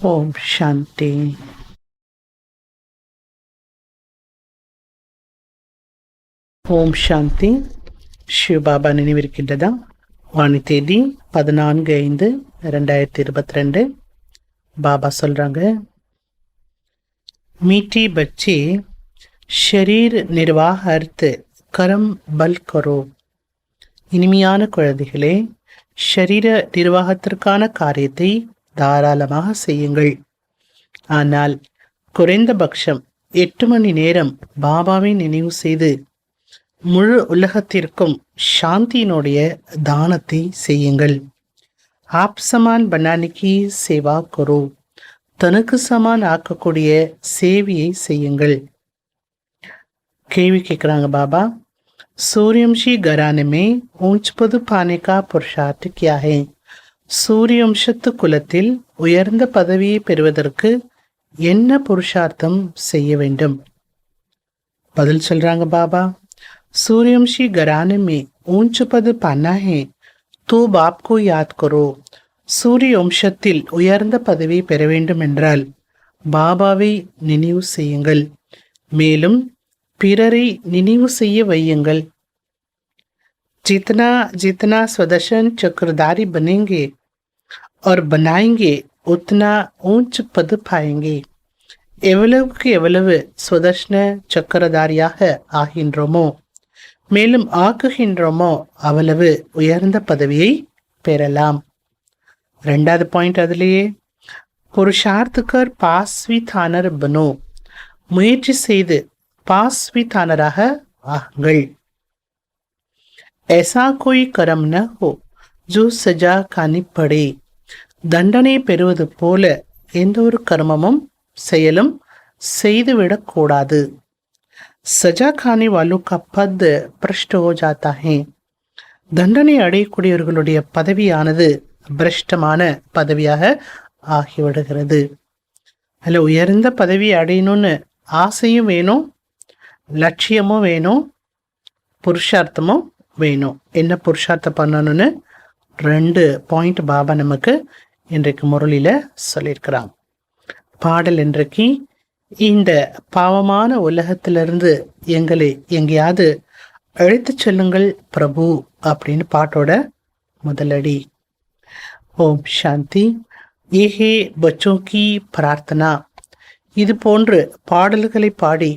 ஓம் சாந்தி. ஓம் சாந்தி. சிவபாபா நினைவிருக்கின்றதா? வாணி தேதி 14/5/2022. பாபா சொல்றாங்க, மீட்டி பச்சி ஷரீர் நிர்வாக அர்த்த கரம் பல் கரோ. இனிமையான குழந்தைகளே, ஷரீர நிர்வாகத்திற்கான காரியத்தை தாராளமாக செய்யுங்கள். ஆனால் குறைந்தபட்சம் 8 மணி நேரம் பாபாவை நினைவு செய்து முழு உலகத்திற்கும் சாந்தியினுடைய தானத்தை செய்யுங்கள். ஆப் சமான் பனானிக்கு சேவா கரோ. தனக்கு சமான் ஆக்கக்கூடிய சேவையை செய்யுங்கள். கேள்வி கேட்குறாங்க பாபா, சூரியவம்சி கரானமே ஊஞ்ச்பது பானைக்கா புருஷார்த் கியா ஹை? சூரியவம்சத்து குலத்தில் உயர்ந்த பதவியை பெறுவதற்கு என்ன புருஷார்த்தம் செய்ய வேண்டும்? பதில் சொல்றாங்க பாபா, सूर्यवंशी घराने में ऊंच पद पाना है तो बाप को याद करो. சூரிய வம்சத்தில் உயர்ந்த பதவி பெற வேண்டும் என்றால் பாபாவை நினைவு செய்யுங்கள். மேலும் பிறரை நினைவு செய்ய வையுங்கள். जितना जितना स्वदर्शन चक्रधारी बनेंगे और बनाएंगे उतना ऊंच पद पाएंगे. எவ்வளவுக்கு எவ்வளவு சுதர்ஷன சக்கரதாரியாக ஆகின்றோமோ, மேலும் ஆக்குகின்றோமோ, அவ்வளவு உயர்ந்த பதவியை பெறலாம். 2வது பாயிண்ட் அதிலேயே, புருஷார்த்துக்கர் பாஸ்வி தானர் பனோ. முயற்சி செய்து பாஸ்வி தானராக ஆகுங்கள். ऐसा कोई कर्म न हो जो सजा खानी पड़े. தண்டனை பெறுவது போல எந்த ஒரு கர்மமும் செயலும் செய்துவிடக்கூடாது. सजा खाने वालों का पद भ्रष्ट हो जाता है. தண்டனை அடையக்கூடியவர்களுடைய பதவியானது பிரஷ்டமான பதவியாக ஆகிவிடுகிறது. அதில் உயர்ந்த பதவி அடையணும்னு ஆசையும் வேணும், லட்சியமும் வேணும், புருஷார்த்தமும் வேணும். என்ன புருஷார்த்தம் பண்ணணும்னு 2 பாயிண்ட் பாபா நமக்கு இன்றைக்கு முரளியில் சொல்லியிருக்கிறான். பாடல் இன்றைக்கு, இந்த பாவமான உலகத்திலிருந்து எங்களை எங்கேயாவது அழைத்து செல்லுங்கள் பிரபு அப்படின்னு பாட்டோட முதலடி. ஓம் சாந்தி. ஏஹே பச்சோக்கி பிரார்த்தனா. இது போன்று பாடல்களை பாடி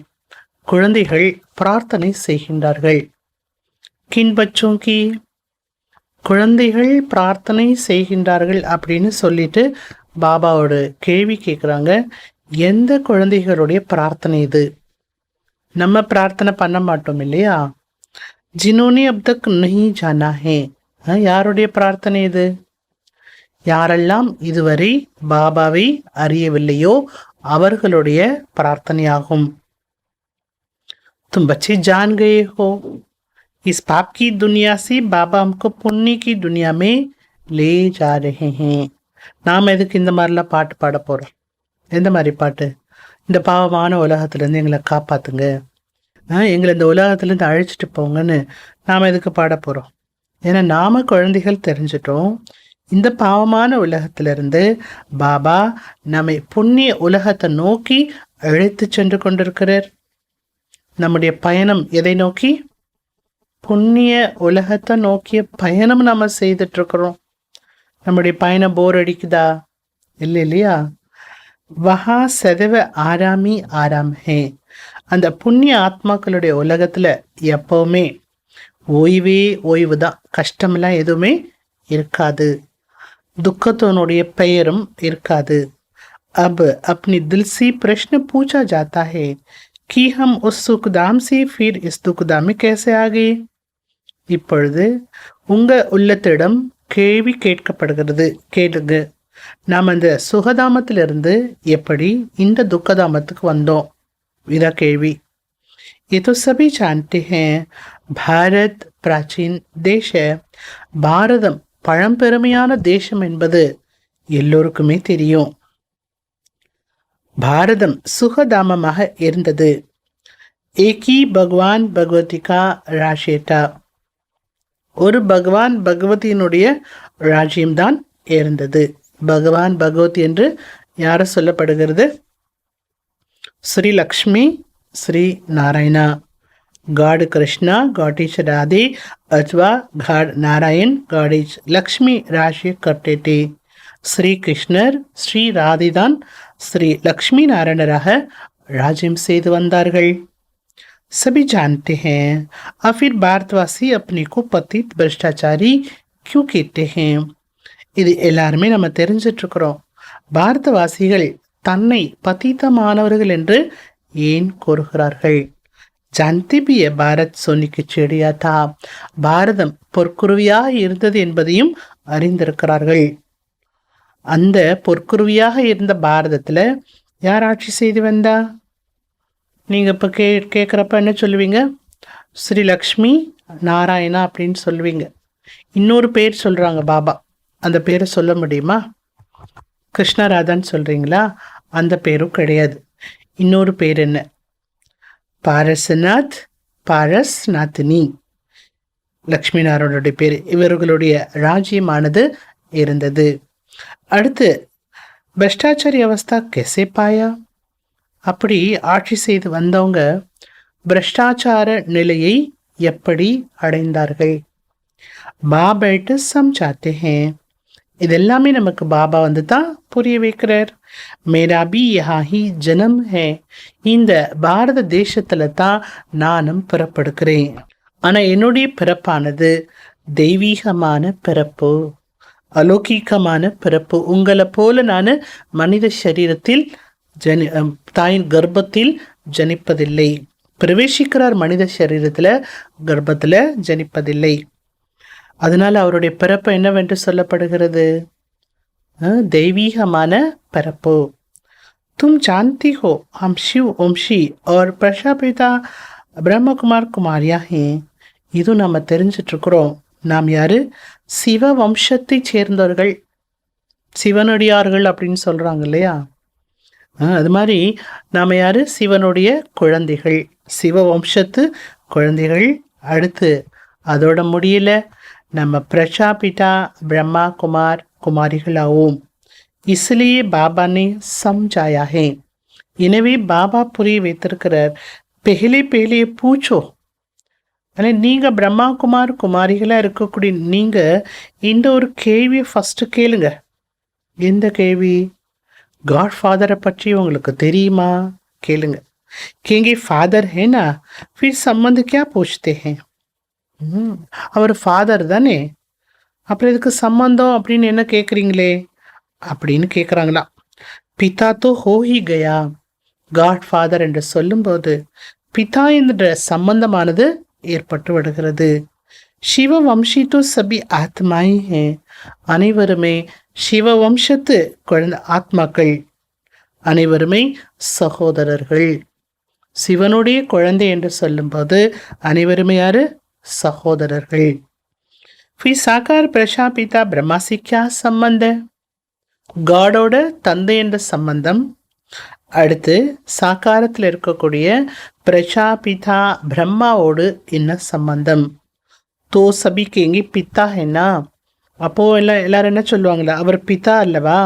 குழந்தைகள் பிரார்த்தனை செய்கின்றார்கள். கின் பச்சோக்கி, குழந்தைகள் பிரார்த்தனை செய்கின்றார்கள் அப்படின்னு சொல்லிட்டு பாபாவோட கேள்வி கேட்குறாங்க. எந்த குழந்தைகளுடைய பிரார்த்தனை இது? நம்ம பிரார்த்தனை பண்ண மாட்டோம் இல்லையா? ஜினோனி அப்தக் நஹி ஜானா ஹே. யாருடைய பிரார்த்தனை இது? யாரெல்லாம் இதுவரை பாபாவை அறியவில்லையோ அவர்களுடைய பிரார்த்தனையாகும். तुम बच्चे जान गए हो, इस पाप की दुनिया से बाबा हमको पुण्य की दुनिया में ले जा रहे हैं. நாம் எதுக்கு இந்த மாதிரிலாம் பாட்டு பாட போகிறோம்? எந்த மாதிரி பாட்டு? இந்த பாவமான உலகத்துலேருந்து எங்களை காப்பாற்றுங்க, எங்களை இந்த உலகத்துலேருந்து அழைச்சிட்டு போங்கன்னு நாம் எதுக்கு பாட போகிறோம்? ஏன்னா நாம் குழந்தைகள் தெரிஞ்சிட்டோம், இந்த பாவமான உலகத்திலிருந்து பாபா நம்மை புண்ணிய உலகத்தை நோக்கி அழைத்து சென்று கொண்டிருக்கிறார். நம்முடைய பயணம் எதை நோக்கி? புண்ணிய உலகத்தை நோக்கிய பயணம் நம்ம செய்துட்ருக்கிறோம். நம்முடைய பயணம் போர் அடிக்குதா? இல்லை இல்லையா? வஹா சதவ ஆராமி ஆராம் ஹே. அந்த புண்ணிய ஆத்மாக்களுடைய உலகத்தில் எப்பவுமே ஓய்வே ஓய்வு தான். கஷ்டமெல்லாம் எதுவுமே இருக்காது, துக்கத்தினுடைய பெயரும் இருக்காது. அப் அப்னி தில் சி பிரஷ்ன பூச்சா ஜாத்தா ஹே कि हम उस सुखदाम से फिर इस दुखदाम में कैसे आ गए. இப்பொழுது உங்க உள்ளத்திடம் கேள்வி கேட்கப்படுகிறது. கேளுங்க, நாம் அந்த சுகதாமத்திலிருந்து எப்படி இந்த துக்கதாமத்துக்கு வந்தோம்? இதான் கேள்வி. ये तो सभी जानते हैं, भारत प्राचीन देश है. பாரதம் பழம்பெருமையான தேசம் என்பது எல்லோருக்குமே தெரியும். பாரதம் சுகதாமமாக இருந்தது. ஏகி பகவான் பகவதிகா ராஜேட்டா. ஒரு பகவான் பகவதியினுடைய ராஜ்யம்தான் இருந்தது. பகவான் பகவதி என்று யார சொல்லப்படுகிறது? Sri Lakshmi, Sri Narayana. God Krishna, God is Radhe, अथवा God Narayan, God is Lakshmi ராஜ்ய கர்த்தேதே. ஸ்ரீ கிருஷ்ணர், ஸ்ரீ ராதிதான் ஸ்ரீ லக்ஷ்மி நாராயணராக ராஜ்யம் செய்து வந்தார்கள். सभी जानते हैं, और फिर भारतवासी अपने को पतित भ्रष्टाचारी क्यों कहते हैं? இது எல்லாருமே நம்ம தெரிஞ்சிட்டு இருக்கிறோம். பாரதவாசிகள் தன்னை பतितமானவர்கள் என்று ஏன் கூறுகிறார்கள்? जानते भी है भारत सोने की चिड़िया था, பாரதம் பொற்குருவியாக இருந்தது என்பதையும் அறிந்திருக்கிறார்கள். அந்த பொற்குருவியாக இருந்த பாரதத்துல யார் ஆட்சி செய்து வந்தா? நீங்க இப்ப கேட்குறப்ப என்ன சொல்லுவீங்க? ஸ்ரீ லக்ஷ்மி நாராயணா அப்படின்னு சொல்லுவீங்க. இன்னொரு பேர் சொல்றாங்க பாபா, அந்த பேரை சொல்ல முடியுமா? கிருஷ்ணராதான்னு சொல்றீங்களா? அந்த பேரும் கிடையாது. இன்னொரு பேர் என்ன? பாரஸ்நாத், பாரஸ்நாத்தினி, லக்ஷ்மி நாராயணனுடைய பேர். இவர்களுடைய ராஜ்யமானது இருந்தது. அடுத்து பிரஷ்டாச்சாரி அவஸ்தா கேசே பாயா? அப்படி ஆட்சி செய்து வந்தவங்க பிரஷ்டாச்சார நிலையை எப்படி அடைந்தார்கள்? பாபாட்டு சம்சாத்தே ஹே. இதெல்லாமே நமக்கு பாபா வந்து தான் புரிய வைக்கிறார். மேரா பி யஹா ஹி ஜனம் ஹே. இந்த பாரத தேசத்துல தான் நானும் பிறப்படுகிறேன். ஆனா என்னுடைய பிறப்பானது தெய்வீகமான பிறப்பு, அலௌகிகமான பிறப்பு. உங்களை போல நான் மனித சரீரத்தில் தாயின் கர்ப்பத்தில் ஜனிப்பதில்லை. பிரவேசிக்கிறார் மனித சரீரத்துல, கர்ப்பத்துல ஜனிப்பதில்லை. அதனால அவருடைய பிறப்பு என்னவென்று சொல்லப்படுகிறது? தெய்வீகமான பிறப்பு. तुम जानती हो हम शिव वंशी और प्रजापिता பிரம்மகுமார் குமாரியா ஹே. இது நம்ம தெரிஞ்சிட்டு இருக்கிறோம். நாம் யாரு? சிவ வம்சத்தை சேர்ந்தவர்கள், சிவனடியார்கள் அப்படின்னு சொல்றாங்க இல்லையா? அது மாதிரி நாம யாரு? சிவனுடைய குழந்தைகள், சிவ வம்சத்து குழந்தைகள். அடுத்து அதோட முடியல, நம்ம பிரஜாபிதா பிரம்மா குமார் குமாரிகளாகவும். इसलिए பாபா ने समझाया है. எனவே பாபா புரிய வைத்திருக்கிறார். பெஹலே பெஹலே பூச்சோ. ஆனால் நீங்க பிரம்மா குமார் குமாரிகளா இருக்கக்கூடிய நீங்க இந்த ஒரு கேள்வியை ஃபர்ஸ்ட் கேளுங்க. எந்த கேள்வி? காட் ஃபாதரை பற்றி உங்களுக்கு தெரியுமா? கேளுங்க. கேங்கே ஃபாதர் ஹேனா फिर संबंध क्या पूछते हैं? அவர் ஃபாதர் தானே, அப்புறம் இதுக்கு சம்பந்தம் அப்படின்னு என்ன கேட்குறீங்களே அப்படின்னு கேட்குறாங்களா. பிதா தோ ஹோ ஹி கயா. காட் ஃபாதர் என்று சொல்லும்போது பிதா என்ற சம்பந்தமானது ஏற்பட்டு விடுகிறது. சிவ வம்சி தோ சபி ஆத்மாய் ஹே. அனைவருமே சிவ வம்சத்து குழந்தை ஆத்மாக்கள், அனைவருமே சகோதரர்கள். சிவனுடைய குழந்தை என்று சொல்லும்போது அனைவருமே யாரு? சகோதரர்கள். फिर साकार பிரஜாபிதா பிரம்மாசி क्या संबंध? காடோட தந்தை என்ற சம்பந்தம். அடுத்து சாக்காரத்தில் இருக்கக்கூடிய பிரஜாபிதா பிரம்மாவோடு என்ன சம்பந்தம்? தோ சபி கேங்கி பித்தா ஹேனா. அப்போ எல்லாரும் என்ன சொல்லுவாங்களா? அவர் பிதா அல்லவா?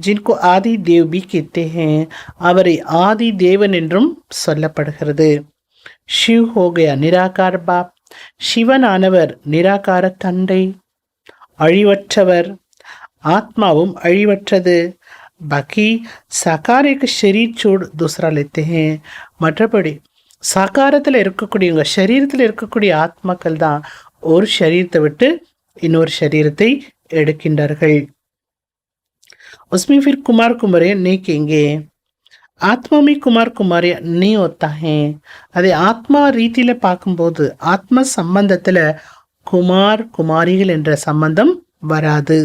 ஜின்கோ ஆதி தேவ் பி கேத்தே ஹேன். அவரை ஆதி தேவன் என்றும் சொல்லப்படுகிறது. ஷிவ் ஹோகயா நிராகார் பாப். சிவனானவர் நிராகார தந்தை, அழிவற்றவர். ஆத்மாவும் அழிவற்றது. பாக்கி சாக்காரிக்கு ஷரீர் சூடு தூசரா लेते हैं. மற்றபடி சாக்காரத்தில் இருக்கக்கூடியவங்க, சரீரத்தில் இருக்கக்கூடிய ஆத்மாக்கள் தான் ஒரு சரீரத்தை விட்டு இன்னொரு சரீரத்தை எடுக்கின்றார்கள். उसमें फिर कुमार कुमारियां नहीं कहेंगे. ஆத்மா में कुमार कुमारियां नहीं होता है. அதை ஆத்மா ரீதியில பார்க்கும்போது ஆத்ம சம்பந்தத்துல குமார் குமாரிகள் என்ற சம்பந்தம் வராது.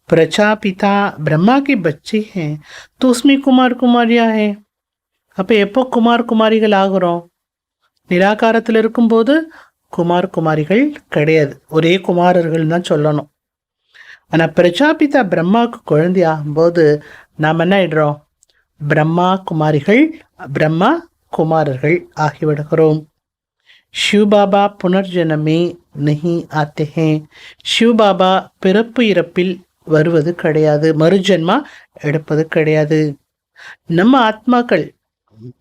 பிரஜாபிதா பிரம்மா के बच्चे हैं तो उसमें कुमार कुमारियां है. அப்போ எப்போ குமார் குமாரிகள் ஆகிறோம்? நிராகாரத்தில் இருக்கும்போது குமார் குமாரிகள் கிடையாது, ஒரே குமாரர்கள் தான் சொல்லணும். ஆனால் பிரஜாபிதா பிரம்மாவுக்கு குழந்தை ஆகும்போது நாம் என்ன ஆயிடுறோம்? பிரம்மா குமாரிகள், பிரம்மா குமாரர்கள் ஆகிவிடுகிறோம். शिव बाबा पुनर्जन्म में नहीं आते हैं. शिव बाबा பிறப்பு இறப்பில் வருவது கிடையாது, மறுஜென்மா எடுப்பது கிடையாது. நம்ம ஆத்மாக்கள்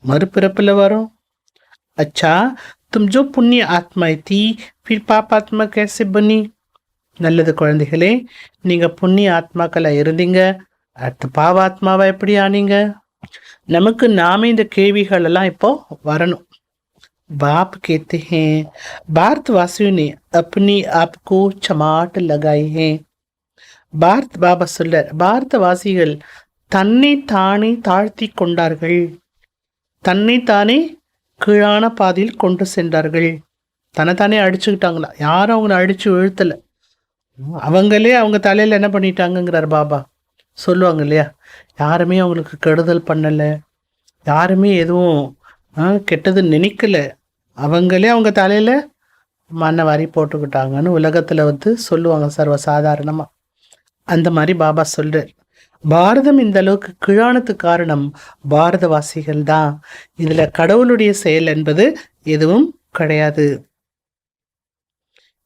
மறுபிறப்புல வரும். अच्छा तुम जो पुण्य आत्माएं थी फिर पाप आत्मा कैसे बनी? நல்லது குழந்தைகளே, நீங்க புண்ணிய ஆத்மாக்களா இருந்தீங்க, அடுத்து பாவாத்மாவா எப்படி ஆனீங்க? நமக்கு நாம இந்த கேள்விகள் எல்லாம் இப்போ வரணும். बाप कहते हैं भारतवासियों ने अपनी आप को चमाट लगाई है. பாரத் பாபா சொல்றார், பாரதவாசிகள் தன்னை தானே தாழ்த்தி கொண்டார்கள், தன்னை தானே கீழான பாதையில் கொண்டு சென்றார்கள். தன்னைத்தானே அடிச்சுக்கிட்டாங்களா? யாரும் அவங்கள அடிச்சு வீழ்த்தலை, அவங்களே அவங்க தலையில் என்ன பண்ணிட்டாங்கங்கிறார் பாபா. சொல்லுவாங்க இல்லையா, யாருமே அவங்களுக்கு கெடுதல் பண்ணலை, யாருமே எதுவும் கெட்டது நினைக்கல, அவங்களே அவங்க தலையில் மண்ணை வாரி போட்டுக்கிட்டாங்கன்னு உலகத்தில் சொல்லுவாங்க சர்வசாதாரணமாக. அந்த மாதிரி பாபா சொல்கிறார், பாரதம் இந்த அளவுக்கு கீழானதுக்கு காரணம் பாரதவாசிகள் தான். இதில் கடவுளுடைய செயல் என்பது எதுவும் கிடையாது.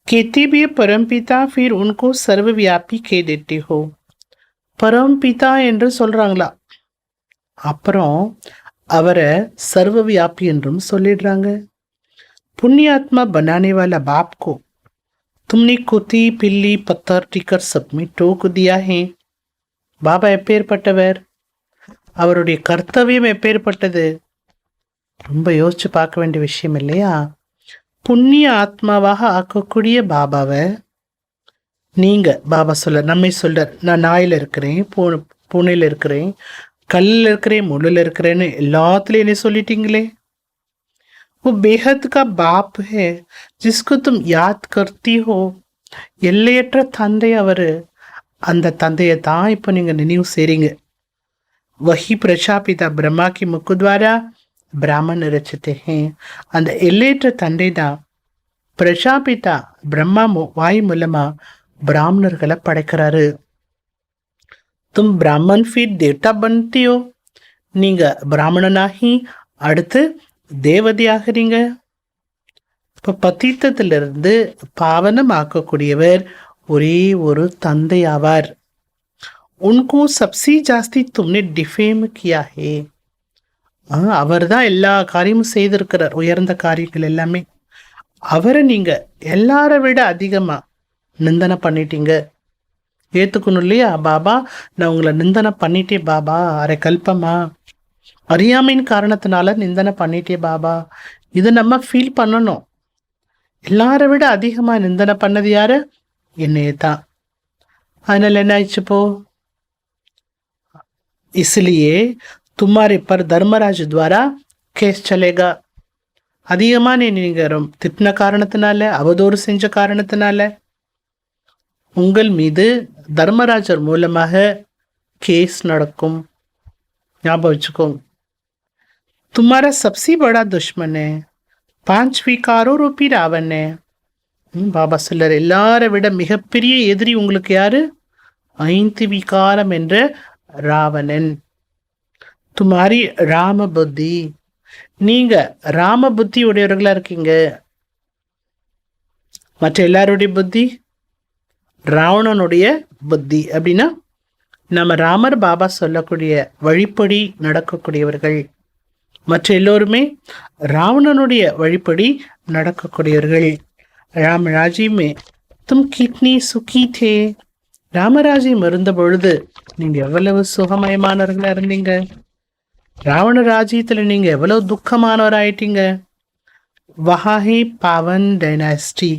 कहते भी परमपिता फिर उनको सर्वव्यापी कह देते हो. பரம்பிதா என்று சொல்றாங்களா, அப்புறம் அவரை சர்வவியாபி என்றும் சொல்லிடுறாங்க. पुण्यात्मा बनाने वाला बाप को तुमने कुत्ती पिल्ली पत्थर टिकर सब में टोक दिया है. பாபா எப்பேற்பட்டவர், அவருடைய கர்த்தவியம் எப்பேற்பட்டது, ரொம்ப யோசிச்சு பார்க்க வேண்டிய விஷயம் இல்லையா? புண்ணிய ஆத்மாவாக ஆக்கக்கூடிய பாபாவை நீங்க, பாபா நம்மை சொல்றார், நான் நாயில் இருக்கிறேன், பூனையில் இருக்கிறேன், கல்லில் இருக்கிறேன், முள்ளில் இருக்கிறேன்னு எல்லாத்துலேயும் என்ன சொல்லிட்டீங்களே. वो बेहद का बाप है जिसको तुम याद करती हो. எல்லையற்ற தந்தை அவர், அந்த தந்தையை தான் இப்போ நீங்கள் நினைவு செய்றீங்க. वही प्रजापिता ब्रह्मा की मुख द्वारा ब्राह्मण रचते हैं. அந்த எல்லையற்ற தந்தை தான் பிரஜாபிதா பிரம்மா வாய் மூலமா பிராமணர்களை படைக்கிறாரு. तुम ब्राह्मण फिर देवता बनती हो. நீங்க பிராமணனாகி அடுத்து தேவதையாகிறீங்க. இப்போ பத்தீத்தத்திலிருந்து பாவனம் ஆக்கக்கூடியவர் ஒரே ஒரு தந்தை ஆவார். உनको सबसे जास्ती तुमने डिफेम किया है. அவர் தான் எல்லா காரியமும் செய்திருக்கிறார், உயர்ந்த காரியங்கள் எல்லாமே. அவரை நீங்க எல்லாரை விட அதிகமா நிந்தனை பண்ணிட்டீங்க. ஏத்துக்கணும் இல்லையா? பாபா நான் உங்களை நிந்தனை பண்ணிட்டே பாபா, அரை கல்பமா அறியாமையின் காரணத்தினால நிந்தனை பண்ணிட்டே பாபா, இதை நம்ம ஃபீல் பண்ணணும். எல்லாரை விட அதிகமா நிந்தனை பண்ணது யாரு? என்னையே தான். அதனால என்ன ஆயிடுச்சு இப்போ? इसलिए तुम्हारे पर धर्मराज द्वारा केस चलेगा. அதிகமாக நீங்கள் திட்டின காரணத்தினால, அவதூறு செஞ்ச காரணத்தினால உங்கள் மீது தர்மராஜர் மூலமாக கேஸ் நடக்கும். ஞாபகம் வச்சுக்கோங்க. तुम्हारा सबसे बड़ा दुश्मन है 5 विकारों रूपी रावण है. பாபா சொல்றார், எல்லாரை விட மிகப்பெரிய எதிரி உங்களுக்கு யாரு? 5 விகாரம் என்ற ராவணன். துமாரி ராம புத்தி, நீங்க ராம புத்தி உடையவர்களா இருக்கீங்க. மற்ற எல்லாருடைய புத்தி ராவணனுடைய புத்தி. அப்படின்னா நம்ம ராமர் பாபா சொல்லக்கூடிய வழிப்படி நடக்கக்கூடியவர்கள். மற்ற எல்லோருமே ராவணனுடைய வழிப்படி நடக்கக்கூடியவர்கள். ராமராஜ்யமே தும் கிட்னி சுகி தே. ராமராஜ்யம் இருந்த பொழுது நீங்க எவ்வளவு சுகமயமானவர்களா இருந்தீங்க. ராவண ராஜ்யத்துல நீங்க எவ்வளவு துக்கமானவராயிட்டீங்க. வஹாஹி பாவன் டைனாஸ்டி,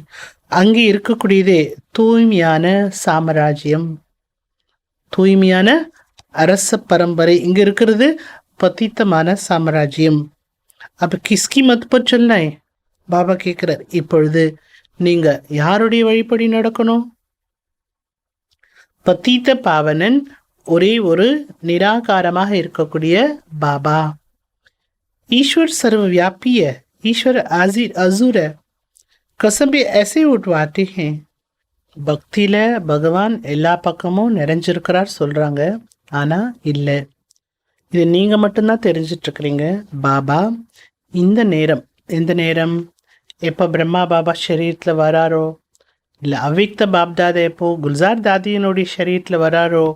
அங்கே இருக்கக்கூடியதே தூய்மையான சாம்ராஜ்யம், தூய்மையான அரச பரம்பரை. இங்க இருக்கிறது பத்தித்தமான சாம்ராஜ்யம். அப்ப கிஸ்கி மத் பர் சொல்ல பாபா கேட்கிறார், இப்பொழுது நீங்க யாருடைய வழிப்படி நடக்கணும்? பத்தீத்த பாவனன் ஒரே ஒரு நிராகாரமாக இருக்கக்கூடிய பாபா. ईश्वर सर्वव्यापी है, ईश्वर अजूर है, कसम ऐसे उठवाते हैं. பக்தியில பகவான் எல்லா பக்கமும் நிறைஞ்சிருக்கிறார் சொல்றாங்க, ஆனா இல்லை, இது நீங்க மட்டும்தான் தெரிஞ்சிட்டு இருக்கிறீங்க. பாபா இந்த நேரம், எந்த நேரம்? எப்ப பிரம்மா பாபா சரீரத்துல வராரோ, இல்லை அவ்விக்த பாப்தாதா எப்போ குல்சார் தாதியினுடைய சரீரத்தில் வராரோ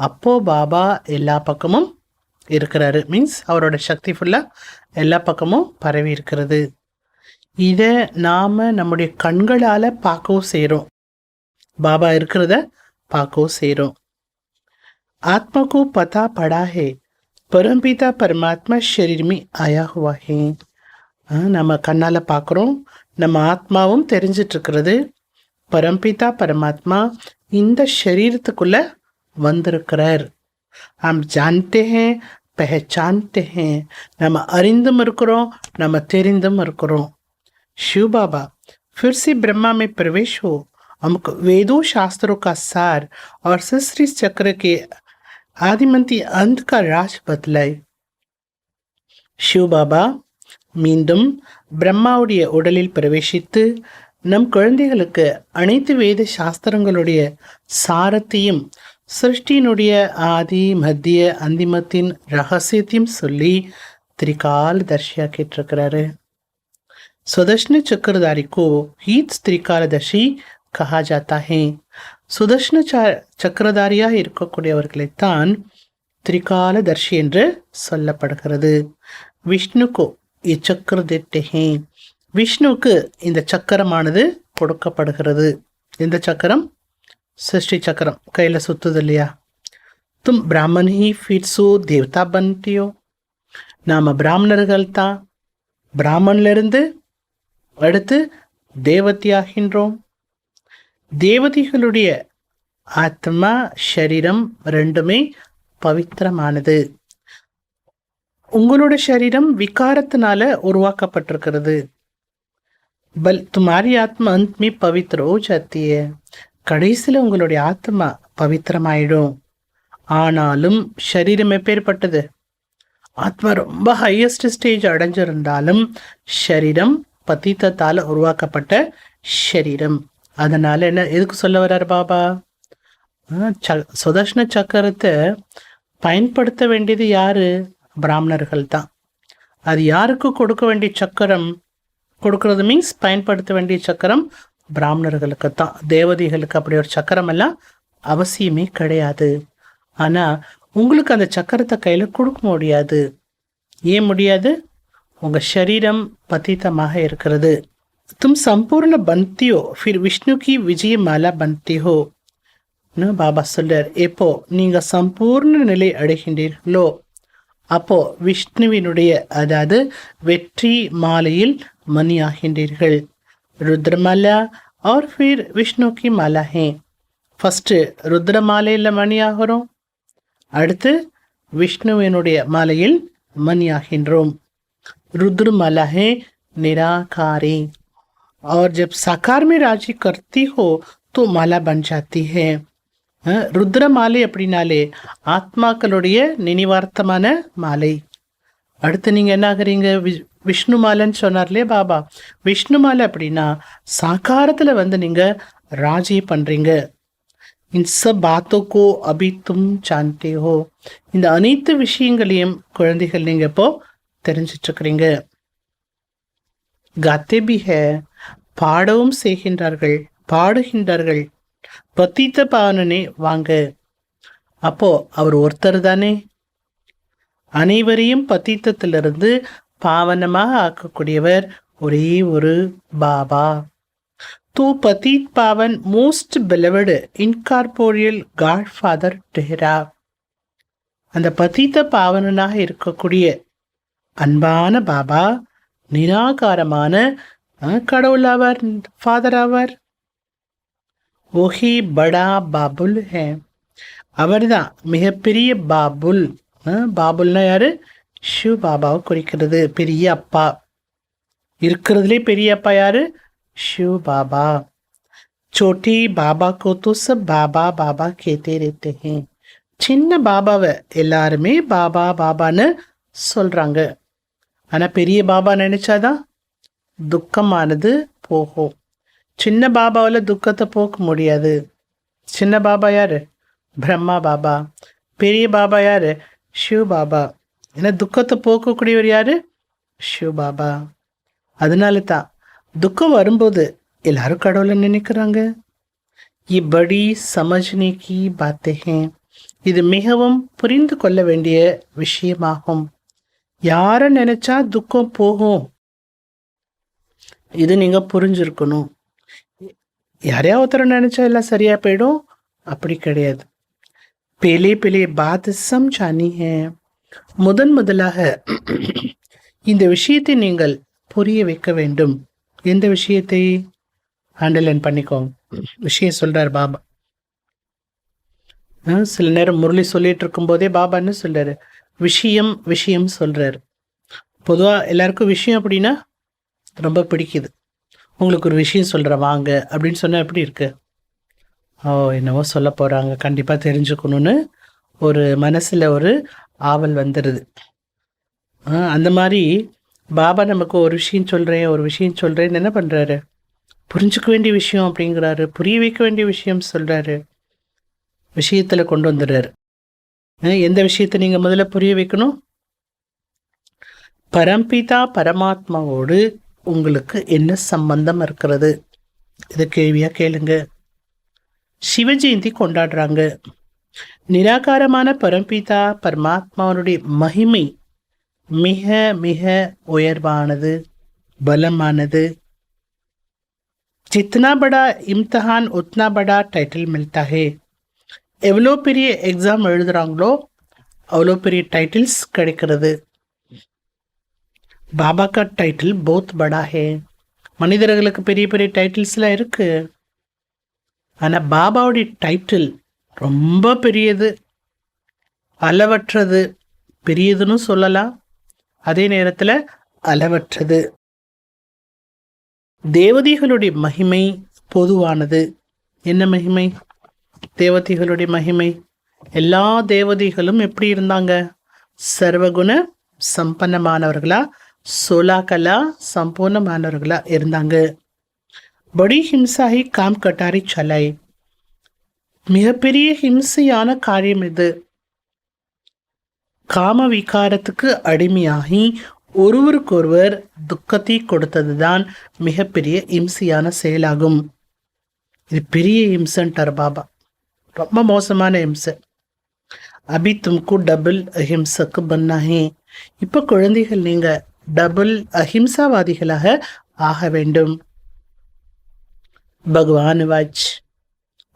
அப்போ பாபா எல்லா பக்கமும் இருக்கிறாரு. மீன்ஸ் அவரோட சக்தி ஃபுல்லாக எல்லா பக்கமும் பரவி இருக்கிறது. இதை நாம் நம்முடைய கண்களால் பார்க்கவும் செய்கிறோம். பாபா இருக்கிறத பார்க்கவும் செய்கிறோம். आत्मा को पता पड़ा है परमपिता परमात्मा शरीर में आया हुआ है. நம்ம கண்ணால் பார்க்குறோம், நம்ம ஆத்மாவும் தெரிஞ்சிட்ருக்கிறது. பரம்பிதா பரமாத்மா இந்த சரீரத்துக்குள்ள வந்திருக்கிறார். हम जानते हैं पहचानते हैं. நம்ம அறிந்தும் இருக்கிறோம், நம்ம தெரிந்தும் இருக்கிறோம். शिव बाबा फिर से ब्रह्मा में प्रवेश हो, हमको वेदों शास्त्रों का सार और सृष्टि चक्र के आदिमंती अंत का राज बदलाए. शिव बाबा மீண்டும் பிரம்மாவுடைய உடலில் பிரவேசித்து நம் குழந்தைகளுக்கு அனைத்து வேத சாஸ்திரங்களுடைய சாரத்தையும் சிருஷ்டியினுடைய ஆதி மத்திய அந்திமத்தின் ரகசியத்தையும் சொல்லி திரிகால தர்ஷியா கேட்டிருக்கிறாரு. சுதர்ஷன சக்கரதாரி को ही त्रिकालदर्शी कहा जाता है. சுதர்ஷன சக்கரதாரியாக இருக்கக்கூடியவர்களைத்தான் திரிகாலதர்ஷி என்று சொல்லப்படுகிறது. விஷ்ணுக்கோ இச்சக்கர திட்டே, விஷ்ணுவுக்கு இந்த சக்கரமானது கொடுக்கப்படுகிறது. இந்த சக்கரம் சிருஷ்டி சக்கரம் கையில் சுத்துது இல்லையா. தும் பிராமன் ஹி ஃபிட்ஸோ தேவதா பன்ட்டியோ, நாம் பிராமணர்கள் தான். பிராமணிலிருந்து அடுத்து தேவதையாகின்றோம். தேவதைகளுடைய ஆத்மா சரீரம் ரெண்டுமே பவித்திரமானது. உங்களோட சரீரம் விகாரத்தினால உருவாக்கப்பட்டிருக்கிறது. பல் துமாரி ஆத்மா அந்த்மி பவித்ர ஹோ ஜாத்தி ஹை, கடைசியில் உங்களுடைய ஆத்மா பவித்திரமாயிடும். ஆனாலும் சரீரம் எப்பேற்பட்டது? ஆத்மா ரொம்ப ஹையஸ்ட் ஸ்டேஜ் அடைஞ்சிருந்தாலும் சரீரம் பத்தித்தத்தால் உருவாக்கப்பட்ட சரீரம். அதனால என்ன எதுக்கு சொல்ல வர்றார் பாபா? சுதர்ஷன சக்கரத்தை பயன்படுத்த வேண்டியது யாரு? பிராமணர்கள் தான். அது யாருக்கு கொடுக்க வேண்டிய சக்கரம்? கொடுக்கறது மீன்ஸ் பயன்படுத்த வேண்டிய சக்கரம் பிராமணர்களுக்கு தான். தேவதைகளுக்கு அப்படி ஒரு சக்கரம் எல்லாம் அவசியமே கிடையாது. ஆனால் உங்களுக்கு அந்த சக்கரத்தை கையில் கொடுக்க முடியாது. ஏன் முடியாது? உங்கள் சரீரம் பத்தித்தமாக இருக்கிறது. तुम संपूर्ण बनती हो फिर विष्णु की विजय माला बनती हो. பாபா சொல்றார், எப்போ நீங்க சம்பூர்ண நிலை அடைகின்றீர்களோ அப்போ விஷ்ணுவினுடைய அதாவது வெற்றி மாலையில் மணி ஆகின்றீர்கள். ருத்ரமாலா और फिर विष्णु की माला है. ஃபர்ஸ்ட் ருத்ர மாலையில் மணி ஆகிறோம், அடுத்து விஷ்ணுவினுடைய மாலையில் மணி ஆகின்றோம். रुद्र माला है निराकारी और जब साकार में राजी करती हो तो माला बन जाती है. ருத்ர மாலை அப்படின்னாலே ஆத்மாக்களுடைய நினைவார்த்தமான மாலை. அடுத்து நீங்கள் என்ன ஆகுறீங்க? விஷ்ணு மாலைன்னு சொன்னார்லே பாபா. விஷ்ணு மாலை அப்படின்னா சாக்காரத்தில் வந்து நீங்கள் ராஜி பண்ணுறீங்க. इन सब बातों को अभी तुम जानते हो. இந்த அனைத்து விஷயங்களையும் குழந்தைகள் நீங்கள் இப்போ தெரிஞ்சிட்ருக்கிறீங்க. காத்தே பி ஹே, பாடவும் செய்கின்றார்கள், பாடுகின்றார்கள். பத்தித்த பாவனனே வாங்க. அப்போ அவர் ஒருத்தர் தானே. அனைவரையும் பத்தித்தத்திலிருந்து பாவனமாக ஆக்கக்கூடியவர் ஒரே ஒரு பாபா. तो पतित पावन मोस्ट beloved incorporeal godfather ठहरा. அந்த பத்தித்த பாவனனாக இருக்கக்கூடிய அன்பான பாபா நிராகாரமான கடவுள் ஆவார், ஃபாதர் ஆவார். ஓஹி படா பாபுல் ஹே, அவர் தான் மிகப்பெரிய பாபுல். பாபுல்னா யாரு? ஷிவ் பாபாவை குறிக்கிறது. பெரிய அப்பா, இருக்கிறதுலே பெரிய அப்பா யாரு? शिव बाबा. छोटी बाबा को तो सब बाबा बाबा कहते रहते हैं. சின்ன பாபாவை எல்லாருமே பாபா பாபான்னு சொல்றாங்க. ஆனால் பெரிய பாபா நினைச்சாதான் துக்கமானது போகும். சின்ன பாபாவில் துக்கத்தை போக்க முடியாது. சின்ன பாபா யாரு? பிரம்மா பாபா. பெரிய பாபா யாரு? ஷிவ் பாபா. ஏன்னா துக்கத்தை போக்கக்கூடியவர் யாரு? ஷிவ் பாபா. அதனால தான் துக்கம் வரும்போது எல்லாரும் கடவுளை நினைக்கிறாங்க. இப்படி சமஜ்னே கி பாத்தே ஹேன். இது மிகவும் புரிந்து கொள்ள வேண்டிய விஷயமாகும். யாரை நினைச்சா துக்கம் போகும், இது நீங்க புரிஞ்சிருக்கணும். யாரையா ஒருத்தரை நினைச்சா எல்லாம் சரியா போயிடும், அப்படி கிடையாது. பேலே பேலே பாத் சம்ஜானி ஹே. முதலாக இந்த விஷயத்தை நீங்கள் புரிய வைக்க வேண்டும். எந்த விஷயத்தை? அண்டர்லைன் பண்ணிக்கோங்க. விஷயம் சொல்றாரு பாபா. சில நேரம் முரளி சொல்லிட்டு இருக்கும் போதே பாபா என்ன சொல்றாரு? விஷயம் விஷயம் சொல்றாரு. பொதுவா எல்லாருக்கும் விஷயம் அப்படின்னா ரொம்ப பிடிக்குது. உங்களுக்கு ஒரு விஷயம் சொல்கிறேன் வாங்க அப்படின்னு சொன்னால் எப்படி இருக்கு? ஓ, என்னவோ சொல்ல போகிறாங்க, கண்டிப்பாக தெரிஞ்சுக்கணுன்னு ஒரு மனசில் ஒரு ஆவல் வந்துடுது. அந்த மாதிரி பாபா நமக்கு ஒரு விஷயம் சொல்கிறேன்னு என்ன பண்ணுறாரு? புரிஞ்சுக்க வேண்டிய விஷயம் அப்படிங்கிறாரு, புரிய வைக்க வேண்டிய விஷயம் சொல்கிறாரு, விஷயத்தில் கொண்டு வந்துடுறாரு. எந்த விஷயத்தை நீங்கள் முதல்ல புரிய வைக்கணும்? பரம்பிதா பரமாத்மாவோடு உங்களுக்கு என்ன சம்பந்தம் இருக்கிறது? இதை கேள்வியாக கேளுங்க. சிவ ஜெயந்தி கொண்டாடுறாங்க. நிராகாரமான பரம்பிதா பரமாத்மாவனுடைய மகிமை மிக மிக உயர்வானது, பலமானது. जितना बड़ा इम्तिहान उतना बड़ा टाइटल मिलता है. எவ்வளோ பெரிய எக்ஸாம் எழுதுகிறாங்களோ அவ்வளோ பெரிய டைட்டில்ஸ் கிடைக்கிறது. பாபா கா டைட்டில் बहुत बड़ा है. மனிதர்களுக்கு பெரிய பெரிய டைட்டில்ஸ்லாம் இருக்கு, ஆனால் பாபாவுடைய டைட்டில் ரொம்ப பெரியது, அளவற்றது. பெரியதுன்னு சொல்லலாம், அதே நேரத்தில் அளவற்றது. தேவதைகளுடைய மகிமை பொதுவானது. என்ன மகிமை? தேவதைகளுடைய மகிமை. எல்லா தேவதைகளும் எப்படி இருந்தாங்க? சர்வகுண சம்பன்னமானவர்களா, சோலாகலா சம்பூர்ணமானவர்களா இருந்தாங்க. படி ஹிம்சாஹி காம் கட்டாரி சலாய். மிகப்பெரிய ஹிம்சையான காரியம் இது. காம விகாரத்துக்கு அடிமையாகி ஒருவருக்கொருவர் துக்கத்தை கொடுத்ததுதான் மிகப்பெரிய இம்சையான செயலாகும். இது பெரிய இம்சன்ட்டார் பாபா, ரொம்ப மோசமான இம்சை. அபி தும்கு டபுள் அஹிம்சக்கு பன்னாஹே. இப்போ குழந்தைகள் நீங்க டபுள் அஹிம்சாவாதிகளாக ஆக வேண்டும். பகவான் வாச்,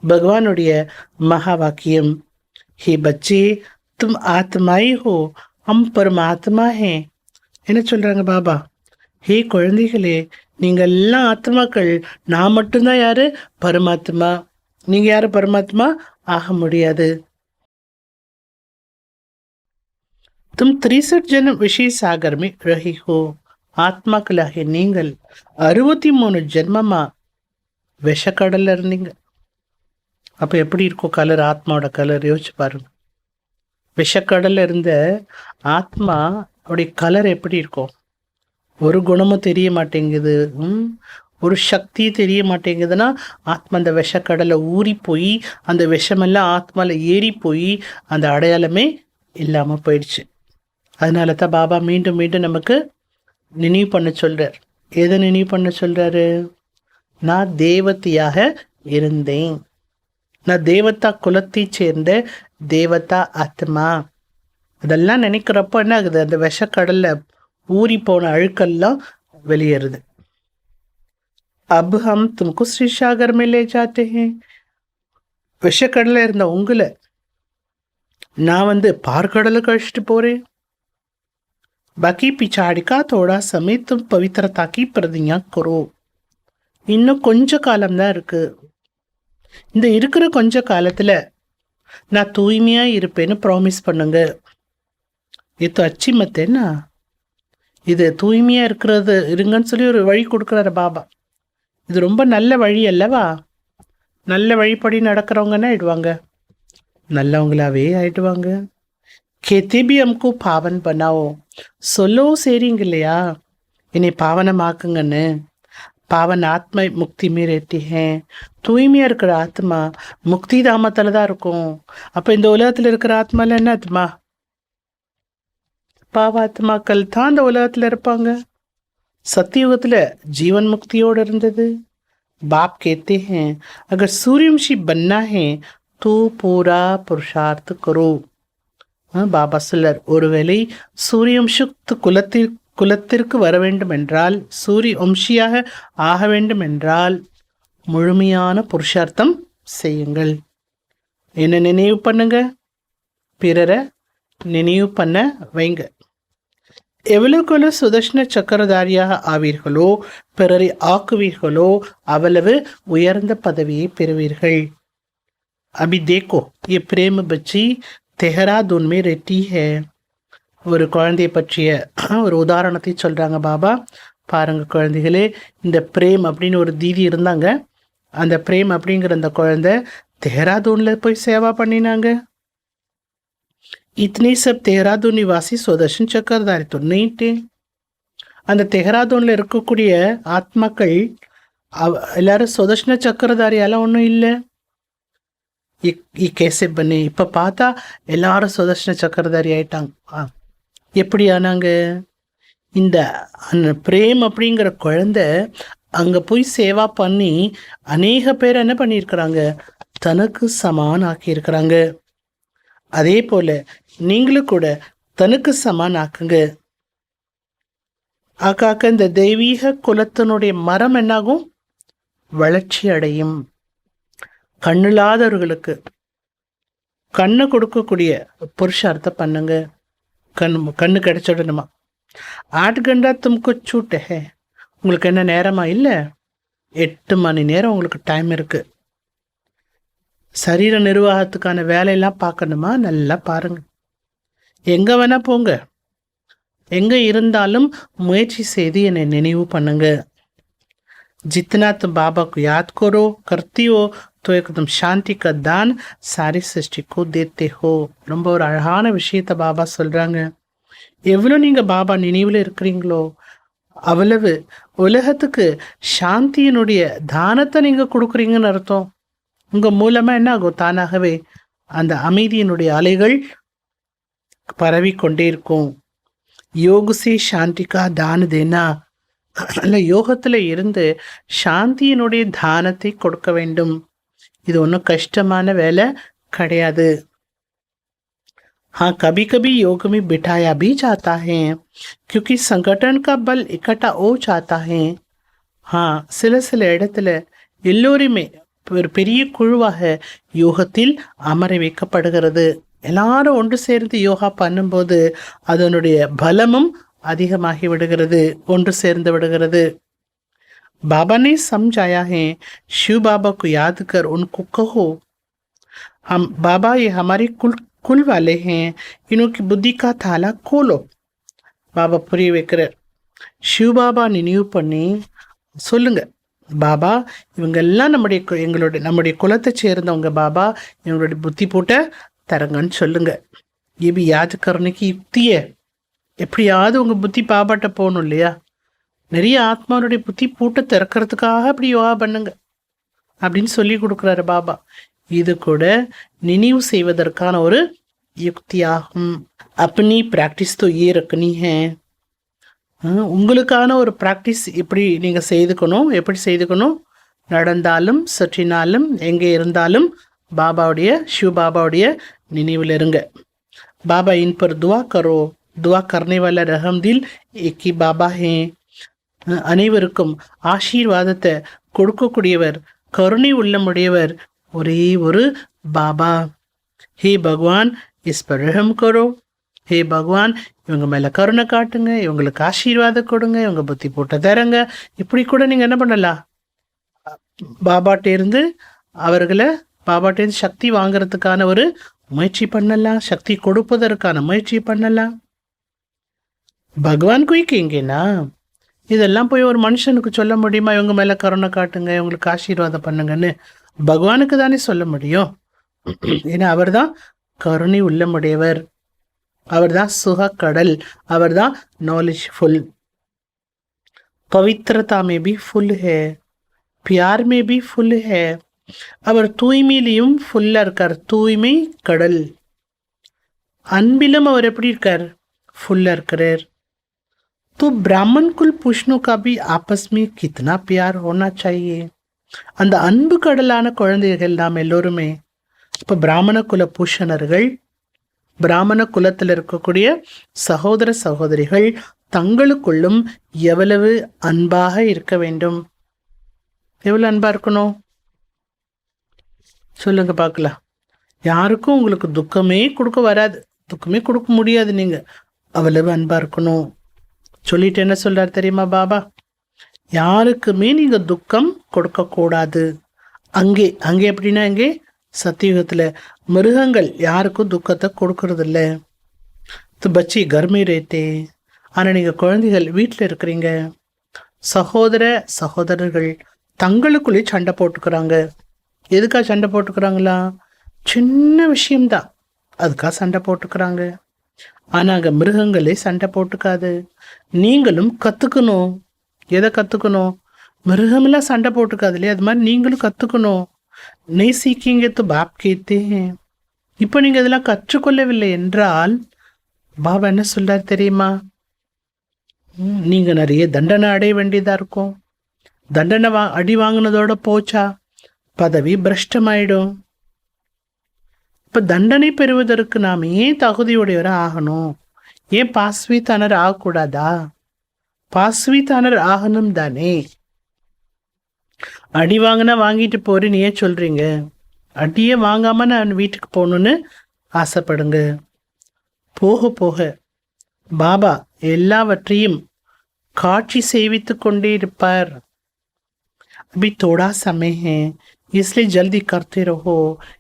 பகவானுடைய மகா வாக்கியம். ஹே பச்சே தும் ஆத்மாயி ஹோ ஹம் பரமாத்மா ஹே. என்ன சொல்றாங்க பாபா? ஹே குழந்தைகளே, நீங்கள் எல்லாம் ஆத்மாக்கள், நான் மட்டும்தான் யாரு? பரமாத்மா. நீங்க யாரு? பரமாத்மா ஆக முடியாது. தும் 63 ஜன்म விஷய சாகர் में रही हो. ஆத்மாக்களாகிய நீங்கள் 63 ஜென்மமா விஷக்கடல்ல இருந்தீங்க. அப்ப எப்படி இருக்கும் கலர்? ஆத்மாவோட கலர் யோசிச்சு பாருங்க. விஷக்கடல்ல இருந்த ஆத்மா அவருடைய கலர் எப்படி இருக்கும்? ஒரு குணமும் தெரிய மாட்டேங்குது, ஒரு சக்தி தெரிய மாட்டேங்குதுன்னா ஆத்மா அந்த விஷக்கடலை ஊறி போய் அந்த விஷமெல்லாம் ஆத்மாவில் ஏறி போய் அந்த அடையாளமே இல்லாமல் போயிடுச்சு. அதனால தான் பாபா மீண்டும் மீண்டும் நமக்கு நினைவு பண்ண சொல்கிறார். எதை நினைவு பண்ண சொல்கிறாரு? நான் தேவதையாக இருந்தேன், நான் தேவதா குலத்தை சேர்ந்த தேவதா ஆத்மா. அதெல்லாம் நினைக்கிறப்போ என்ன ஆகுது? அந்த விஷக்கடலில் ஊறி போன அழுக்கெல்லாம் வெளியேறுது. அப் ஹம் தும்கு ஸ்ரீசாகர் மேலே ஜாத்தே ஹே. விஷக்கடலில் இருந்த உங்களை நான் பார்க்கடலுக்கு அழைச்சிட்டு போகிறேன். பாக்கி பிச்சாடிக்கா தோடா சமய தும் பவித்திரதாக்கி பிரதிஞா கரோ. இன்னும் கொஞ்ச காலம்தான் இருக்கு. இந்த இருக்கிற கொஞ்ச காலத்தில் நான் தூய்மையாக இருப்பேன்னு ப்ராமிஸ் பண்ணுங்க. இது அச்சி மத்தேன்னா, இது தூய்மையாக இருக்கிறது இருங்கன்னு சொல்லி ஒரு வழி கொடுக்குறாரு பாபா. இது ரொம்ப நல்ல வழி அல்லவா? நல்ல வழிப்படி நடக்கிறவங்கன்னா ஆயிடுவாங்க, நல்லவங்களாவே ஆயிடுவாங்க. கேத்தேபி அம்கு பாவன் பண்ணாவோ சொல்லோ சரிங்க இல்லையா, என்னை பாவனமாக்குங்கன்னு. பாவன் ஆத்மா முக்தி மீறேட்டி ஹே. தூய்மையாக இருக்கிற ஆத்மா முக்தி தாமத்தில் தான் இருக்கும். அப்போ இந்த உலகத்தில் இருக்கிற ஆத்மாவில் என்ன ஆத்மா? பாவாத்மாக்கள் தான் அந்த உலகத்தில் இருப்பாங்க. சத்தியுகத்தில் ஜீவன் முக்தியோடு இருந்தது, बाप कहते हैं अगर सूर्यवंशी बनना है तो पूरा पुरुषार्थ करो. பாபா சொல்லர், ஒருவேளை சூரியவம்சத்து குலத்திற்கு வர வேண்டும் என்றால், சூரிய வம்சியாக ஆக வேண்டும் என்றால் முழுமையான புருஷார்த்தம் செய்யுங்கள். என்ன நினைவு பண்ணுங்க? பிறரை நினைவு பண்ண வைங்க. எவ்வளவுக்குள்ள சுதர்ஷன சக்கரதாரியாக ஆவீர்களோ, பிறரை ஆக்குவீர்களோ, அவ்வளவு உயர்ந்த பதவியை பெறுவீர்கள். अभी देखो ये प्रेम बच्ची देहरादून में रहती है. ஒரு குழந்தையை பற்றிய ஒரு உதாரணத்தை சொல்றாங்க பாபா. பாருங்க குழந்தைகளே, இந்த பிரேம் அப்படின்னு ஒரு தீதி இருந்தாங்க. அந்த பிரேம் அப்படிங்கிற அந்த குழந்தை देहरादूनல போய் சேவா பண்ணினாங்க. इतने सब देहरादून निवासी सुदर्शन चक्रधारी तो नहीं थे. அந்த देहरादूनல இருக்கக்கூடிய ஆத்மாக்கள் எல்லாரும் சுதர்ஷன சக்கரதாரியால ஒன்றும் இல்லை. கேசே பண்ணி இப்போ பார்த்தா எல்லாரும் சுதர்ஷன சக்கரதாரி ஆயிட்டாங்க. எப்படி ஆனாங்க? இந்த பிரேம் அப்படிங்கிற குழந்தை அங்கே போய் சேவா பண்ணி அநேக பேர் என்ன பண்ணியிருக்கிறாங்க? தனக்கு சமான் ஆக்கியிருக்கிறாங்க. அதே போல நீங்களும் கூட தனக்கு சமான் ஆக்குங்க. ஆக்காக்க இந்த தெய்வீக குலத்தினுடைய மரம் என்னாகும்? வளர்ச்சி அடையும். கண்ணில்லாதவர்களுக்கு கண்ணை கொடுக்கக்கூடிய புருஷார்த்தம் பண்ணுங்க. கண்ணு கிடைச்சிடணுமா? 8 घंटा तुमको छूट है. உங்களுக்கு என்ன நேரமா இல்லை? 8 மணி நேரம் உங்களுக்கு டைம் இருக்கு. சரீர நிர்வாகத்துக்கான வேலையெல்லாம் பார்க்கணுமா? நல்லா பாருங்க. எங்க வேணா போங்க. எங்க இருந்தாலும் முயற்சி செய்து என்னை நினைவு பண்ணுங்க. जितना तुम बाबा को याद करो करती हो तो एकदम शांति का दान सारी सृष्टि को देते हो. ரொம்ப ஒரு அழகான விஷயத்தை பாபா சொல்றாங்க. எவ்வளோ நீங்க பாபா நினைவில் இருக்கிறீங்களோ அவ்வளவு உலகத்துக்கு சாந்தியினுடைய தானத்தை நீங்க கொடுக்குறீங்கன்னு அர்த்தம். உங்க மூலமா என்ன ஆகும்? தானாகவே அந்த அமைதியினுடைய அலைகள் பரவி கொண்டே இருக்கும். யோகுசே சாந்திக்கா தான தேனா, அல்ல யோகத்தில் இருந்து சாந்தியினுடைய தானத்தை கொடுக்க வேண்டும். இது ஒன்றும் கஷ்டமான வேலை கிடையாது. हाँ कभी कभी योग में बिठाया भी जाता है क्योंकि संगठन का बल इकट्ठा हो जाता है. சில இடத்துல எல்லோருமே ஒரு பெரிய குழுவாக யோகத்தில் அமர வைக்கப்படுகிறது. எல்லாரும் ஒன்று சேர்ந்து யோகா பண்ணும்போது அதனுடைய பலமும் அதிகமாகி விடுகிறது, ஒன்று சேர்ந்து விடுகிறது. बाबा ने समझाया है शिव बाबा को याद कर उनको कहो हम बाबा ये हमारे कुल वाले हैं, इनकी बुद्धि का ताला खोलो. பாபா புரிய வைக்கிறார். शिव बाबा நினைவு பண்ணி சொல்லுங்க, பாபா இவங்கெல்லாம் நம்முடைய குலத்தை சேர்ந்தவங்க, பாபா இவங்களுடைய புத்தி பூட்ட தரங்கன்னு சொல்லுங்க. இது யாद करने की युक्ति है. எப்படியாவது உங்க புத்தி பாபாட்ட போகணும் இல்லையா? நிறைய ஆத்மாவுடைய புத்தி பூட்டை திறக்கிறதுக்காக அப்படி யோகா பண்ணுங்க அப்படின்னு சொல்லி கொடுக்குறாரு பாபா. இது கூட நினைவு செய்வதற்கான ஒரு யுக்தியாகும். அப்பனி பிராக்டிஸ் தோ ஏ ரக்கனி ஹே. உங்களுக்கான ஒரு பிராக்டிஸ் இப்படி நீங்க செய்துக்கணும். எப்படி செய்துக்கணும்? நடந்தாலும் சற்றினாலும் எங்கே இருந்தாலும் பாபாவுடைய சிவ பாபாவுடைய நினைவில் இருங்க. பாபா இன் பர் துவா கரோ. துவா करने वाला रहम दिल एक ही बाबा है. அனைவருக்கும் ஆசீர்வாதத்தை கொடுக்கக்கூடியவர், கருணை உள்ளமுடையவர் ஒரே ஒரு பாபா. ஹே பகவான் இஸ் பர் ரஹம் கரோ. ஹே பகவான் இவங்க மேலே கருணை காட்டுங்க, இவங்களுக்கு ஆசீர்வாதம் கொடுங்க, இவங்க புத்தி போட்ட தரங்க. இப்படி கூட நீங்கள் என்ன பண்ணலாம்? பாபாட்டேருந்து அவர்களை பாபாட்டேருந்து சக்தி வாங்கிறதுக்கான ஒரு முயற்சி பண்ணலாம், சக்தி கொடுப்பதற்கான முயற்சி பண்ணலாம். பகவான் குயிக்கிங்கன்னா இதெல்லாம் போய் ஒரு மனுஷனுக்கு சொல்ல முடியுமா? இவங்க மேலே கருணை காட்டுங்க, இவங்களுக்கு ஆசீர்வாதம் பண்ணுங்கன்னு பகவானுக்கு தானே சொல்ல முடியும். ஏன்னா அவர் தான் கருணை உள்ளமுடையவர், அவர் தான் சுகக்கடல், அவர் தான் நாலேஜ்ஃபுல். பவித்ரதா மே பி ஃபுல் ஹே, பியார் மே பி ஃபுல் ஹே. அவர் தூய்மையிலையும் ஃபுல்லாக இருக்கார், தூய்மை கடல். அன்பிலும் அவர் எப்படி இருக்கார்? ஃபுல்லாக இருக்கிறார். तो ब्राह्मण कुल पुरुषों का भी आपस में कितना प्यार होना चाहिए. அந்த அன்பு கடலான குழந்தைகள் நாம் எல்லோருமே இப்போ பிராமண குல பூஷணர்கள், பிராமண குலத்தில் இருக்கக்கூடிய சகோதர சகோதரிகள் தங்களுக்குள்ளும் எவ்வளவு அன்பாக இருக்க வேண்டும். எவ்வளவு அன்பா இருக்கணும் சொல்லுங்க பார்க்கலாம். யாருக்கும் உங்களுக்கு துக்கமே கொடுக்க வராது, துக்கமே கொடுக்க முடியாது. நீங்க அவ்வளவு அன்பா இருக்கணும். சொல்லிட்டு என்ன சொல்றாரு தெரியுமா பாபா? யாருக்குமே நீங்க துக்கம் கொடுக்க கூடாது. அங்கே அங்கே எப்படின்னா, இங்கே சத்தியுகத்துல மிருகங்கள் யாருக்கும் துக்கத்தை கொடுக்கறது இல்லை. பச்சி கர்மே ரேத்தே. ஆனா நீங்க குழந்தைகள் வீட்டில் இருக்கிறீங்க. சகோதர சகோதரர்கள் தங்களுக்குள்ளே சண்டை போட்டுக்கிறாங்க. எதுக்காக சண்டை போட்டுக்கிறாங்களா? சின்ன விஷயம்தான், அதுக்காக சண்டை போட்டுக்கிறாங்க. ஆனா அங்க மிருகங்களே சண்டை போட்டுக்காது. நீங்களும் கத்துக்கணும். எதை கத்துக்கணும்? மிருகமெல்லாம் சண்டை போட்டுக்காது இல்லையா, அது மாதிரி நீங்களும் கத்துக்கணும். நெய் சீக்கிங்க தோ பாப் கேத்தே. இப்போ நீங்க இதெல்லாம் கற்றுக்கொள்ளவில்லை என்றால் பாபா என்ன சொல்றாரு தெரியுமா? நீங்க நிறைய தண்டனை அடைய வேண்டியதா இருக்கும். தண்டனை அடி வாங்கினதோட போச்சா, பதவி பிரஷ்டமாயிடும். இப்ப தண்டனை பெறுவதற்கு நாம் ஏன் தகுதியுடையவரை ஆகணும்? ஏன் பாஸ்வீத்தானர் ஆகக்கூடாதா? பாஸ்வீத்தானர் ஆகணும் தானே. அடி வாங்கினா வாங்கிட்டு போறேன்னு ஏன் சொல்றீங்க? அடியே வாங்காம நான் வீட்டுக்கு போகணும்னு ஆசைப்படுங்க. போக போக பாபா எல்லாவற்றையும் காட்சி செய்வித்து கொண்டே இருப்பார். अभी थोड़ा समय है इसलिए जल्दी करते रहो.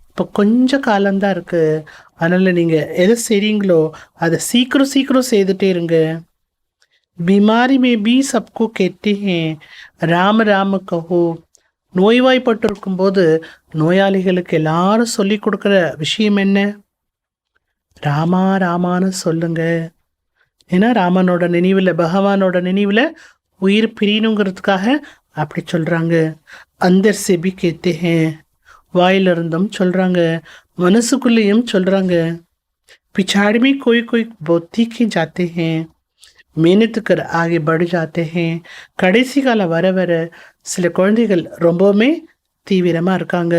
இப்போ கொஞ்சம் காலம்தான் இருக்கு, அதனால நீங்க எதை செய்றீங்களோ அதை சீக்கிரம் சீக்கிரம் செய்துட்டே இருங்க. बीमारी में भी सबको कहते हैं राम राम कहो. நோய்வாய்ப்பட்டிருக்கும் போது நோயாளிகளுக்கு எல்லாரும் சொல்லி கொடுக்குற விஷயம் என்ன? ராமா ராமான்னு சொல்லுங்க. ஏன்னா ராமனோட நினைவில், பகவானோட நினைவில் உயிர் பிரியணுங்கிறதுக்காக அப்படி சொல்றாங்க. அந்தர் செபி கேத்தே, வாயிலிருந்தும் சொல்றாங்க, மனசுக்குள்ளேயும் சொல்றாங்க. पिछाड़ी में कोई कोई बहुत तीखे जाते हैं, मेहनत कर आगे बढ़ जाते हैं. கடைசி காலம் வர வர சில குழந்தைகள் ரொம்பவுமே தீவிரமா இருக்காங்க.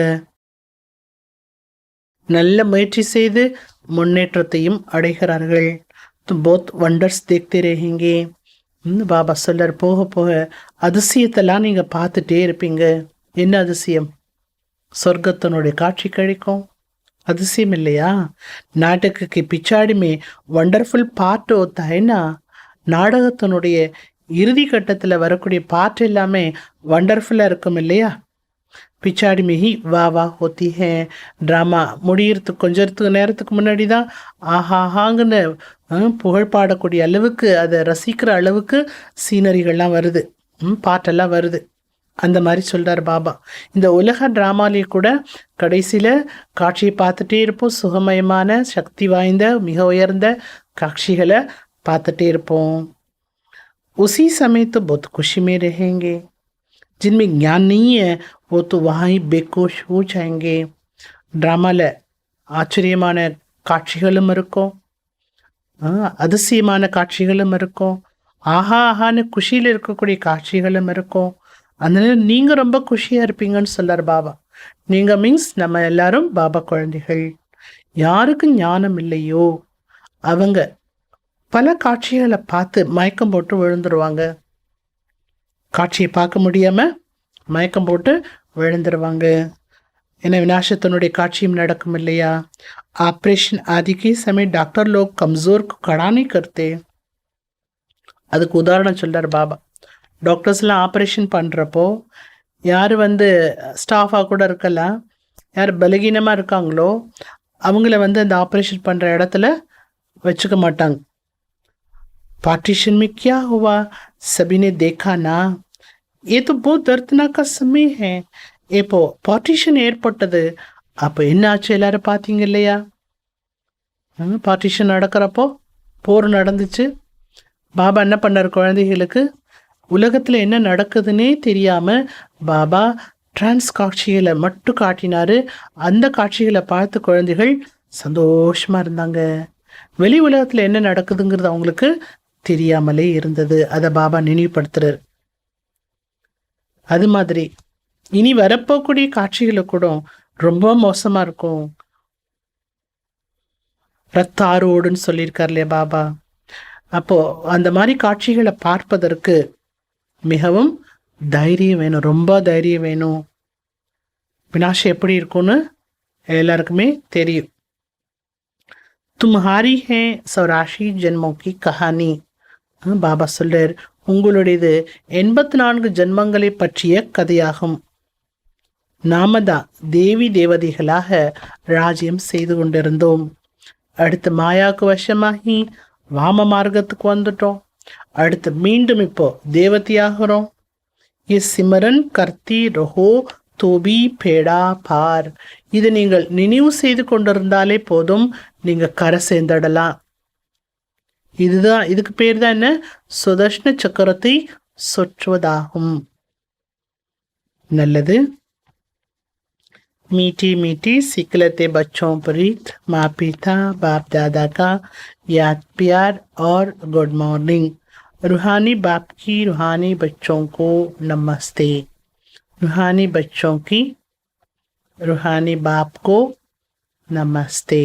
நல்ல முயற்சி செய்து முன்னேற்றத்தையும் அடைகிறார்கள். बहुत वंडर्स देखते रहेंगे. பாபா சொல்றார், போக போக அதிசயத்தெல்லாம் நீங்க பார்த்துட்டே இருப்பீங்க. என்ன அதிசயம்? சொர்க்கத்தினுடைய காட்சி கிடைக்கும். அதிசயம் இல்லையா? நாடகக்கு பிச்சாடிமே வண்டர்ஃபுல் பார்ட் होता है ना. நாடகத்தினுடைய இறுதி கட்டத்தில் வரக்கூடிய பார்ட் எல்லாமே வண்டர்ஃபுல்லாக இருக்கும் இல்லையா? பிச்சாடி மிகி வா வா ஹோத்தி ஹே. ட்ராமா முடியறதுக்கு கொஞ்சத்துக்கு நேரத்துக்கு முன்னாடி தான் ஆஹாஹாங்கன்னு புகழ் பாடக்கூடிய அளவுக்கு, அதை ரசிக்கிற அளவுக்கு சீனரிகள்லாம் வருது, பாட்டெல்லாம் வருது. அந்த மாதிரி சொல்கிறார் பாபா. இந்த உலக ட்ராமாலேயே கூட கடைசியில் காட்சியை பார்த்துட்டே இருப்போம். சுகமயமான சக்தி வாய்ந்த மிக உயர்ந்த காட்சிகளை பார்த்துட்டே இருப்போம். उसी समय तो बहुत खुशी में रहेंगे. जिनमें ज्ञान नहीं है वो तो वहाँ ही बेहोश हो जाएंगे. ட்ராமாவில் ஆச்சரியமான காட்சிகளும் இருக்கும், அதிசயமான காட்சிகளும் இருக்கும், ஆஹா ஆஹான்னு குஷியில் இருக்கக்கூடிய காட்சிகளும் இருக்கும். அதனால நீங்கள் ரொம்ப குஷியாக இருப்பீங்கன்னு சொல்கிறார் பாபா. நீங்கள் மீன்ஸ் நம்ம எல்லாரும் பாபா குழந்தைகள். யாருக்கு ஞானம் இல்லையோ அவங்க பல காட்சிகளை பார்த்து மயக்கம் போட்டு விழுந்துருவாங்க. காட்சியை பார்க்க முடியாமல் மயக்கம் போட்டு விழுந்துருவாங்க. ஏன்னா விநாசத்தினுடைய காட்சியும் நடக்கும் இல்லையா? ஆப்ரேஷன் ஆதிக்கு சமயம் டாக்டர் லோக் கம்ஜோருக்கு கடானே கருத்தே. அதுக்கு உதாரணம் சொல்கிறார் பாபா. டாக்டர்ஸ்லாம் ஆப்ரேஷன் பண்ணுறப்போ யார் ஸ்டாஃபாக கூட இருக்கலாம், யார் பலகீனமாக இருக்காங்களோ அவங்கள அந்த ஆப்ரேஷன் பண்ணுற இடத்துல வச்சுக்க மாட்டாங்க. पार्टीशन में क्या हुआ सभी ने देखा ना. ये तो बहुत दर्दनाक का समय है. இப்போ பார்ட்டிஷன் ஏற்பட்டது. அப்போ என்ன ஆச்சு எல்லாரும் பார்த்தீங்க இல்லையா? பார்ட்டிஷன் நடக்கிறப்போ போர் நடந்துச்சு. பாபா என்ன பண்ணார்? குழந்தைகளுக்கு உலகத்தில் என்ன நடக்குதுன்னே தெரியாமல் பாபா டிரான்ஸ் காட்சிகளை மட்டும் காட்டினார். அந்த காட்சிகளை பார்த்து குழந்தைகள் சந்தோஷமாக இருந்தாங்க. வெளி உலகத்தில் என்ன நடக்குதுங்கிறது அவங்களுக்கு தெரியாமலே இருந்தது. அதை பாபா நினைவுபடுத்துறார். அது மாதிரி இனி வரப்போக்கூடிய காட்சிகளை கூட ரொம்ப மோசமா இருக்கும். ரத்தாரோடுன்னு சொல்லியிருக்கார் இல்லையா பாபா. அப்போ அந்த மாதிரி காட்சிகளை பார்ப்பதற்கு மிகவும் தைரியம் வேணும், ரொம்ப தைரியம் வேணும். வினாஷம் எப்படி இருக்கும்னு எல்லாருக்குமே தெரியும். தும்ஹாரி ஹே சௌராஷி ஜென்மோக்கி கஹானி. பாபா சொல்றார், உங்களுடையது 84 ஜென்மங்களை பற்றிய கதையாகும். நாம தான் தேவி தேவதைகளாக ராஜ்யம் செய்து கொண்டிருந்தோம். அடுத்து மாயாவுக்கு வசமாகி வாம மார்க்கத்துக்கு வந்துட்டோம். அடுத்து மீண்டும் இப்போ தேவதையாகிறோம். சிமரன் கர்த்தி ரஹோ தோபி பேடா பார். இதை நீங்கள் நினைவு செய்து கொண்டிருந்தாலே போதும், நீங்க கரை சேர்ந்துடலாம். இதுக்கு பேர் தான் என்ன? சுதர்ஷன சக்கரத்தை சுற்றுவதாகும். நல்லது. मीठी मीठी सिकलते बच्चों प्रीत, माँ पिता बाप दादा का याद प्यार और गुड मॉर्निंग. रूहानी बाप की रूहानी बच्चों को नमस्ते. रूहानी बच्चों की रूहानी बाप को नमस्ते.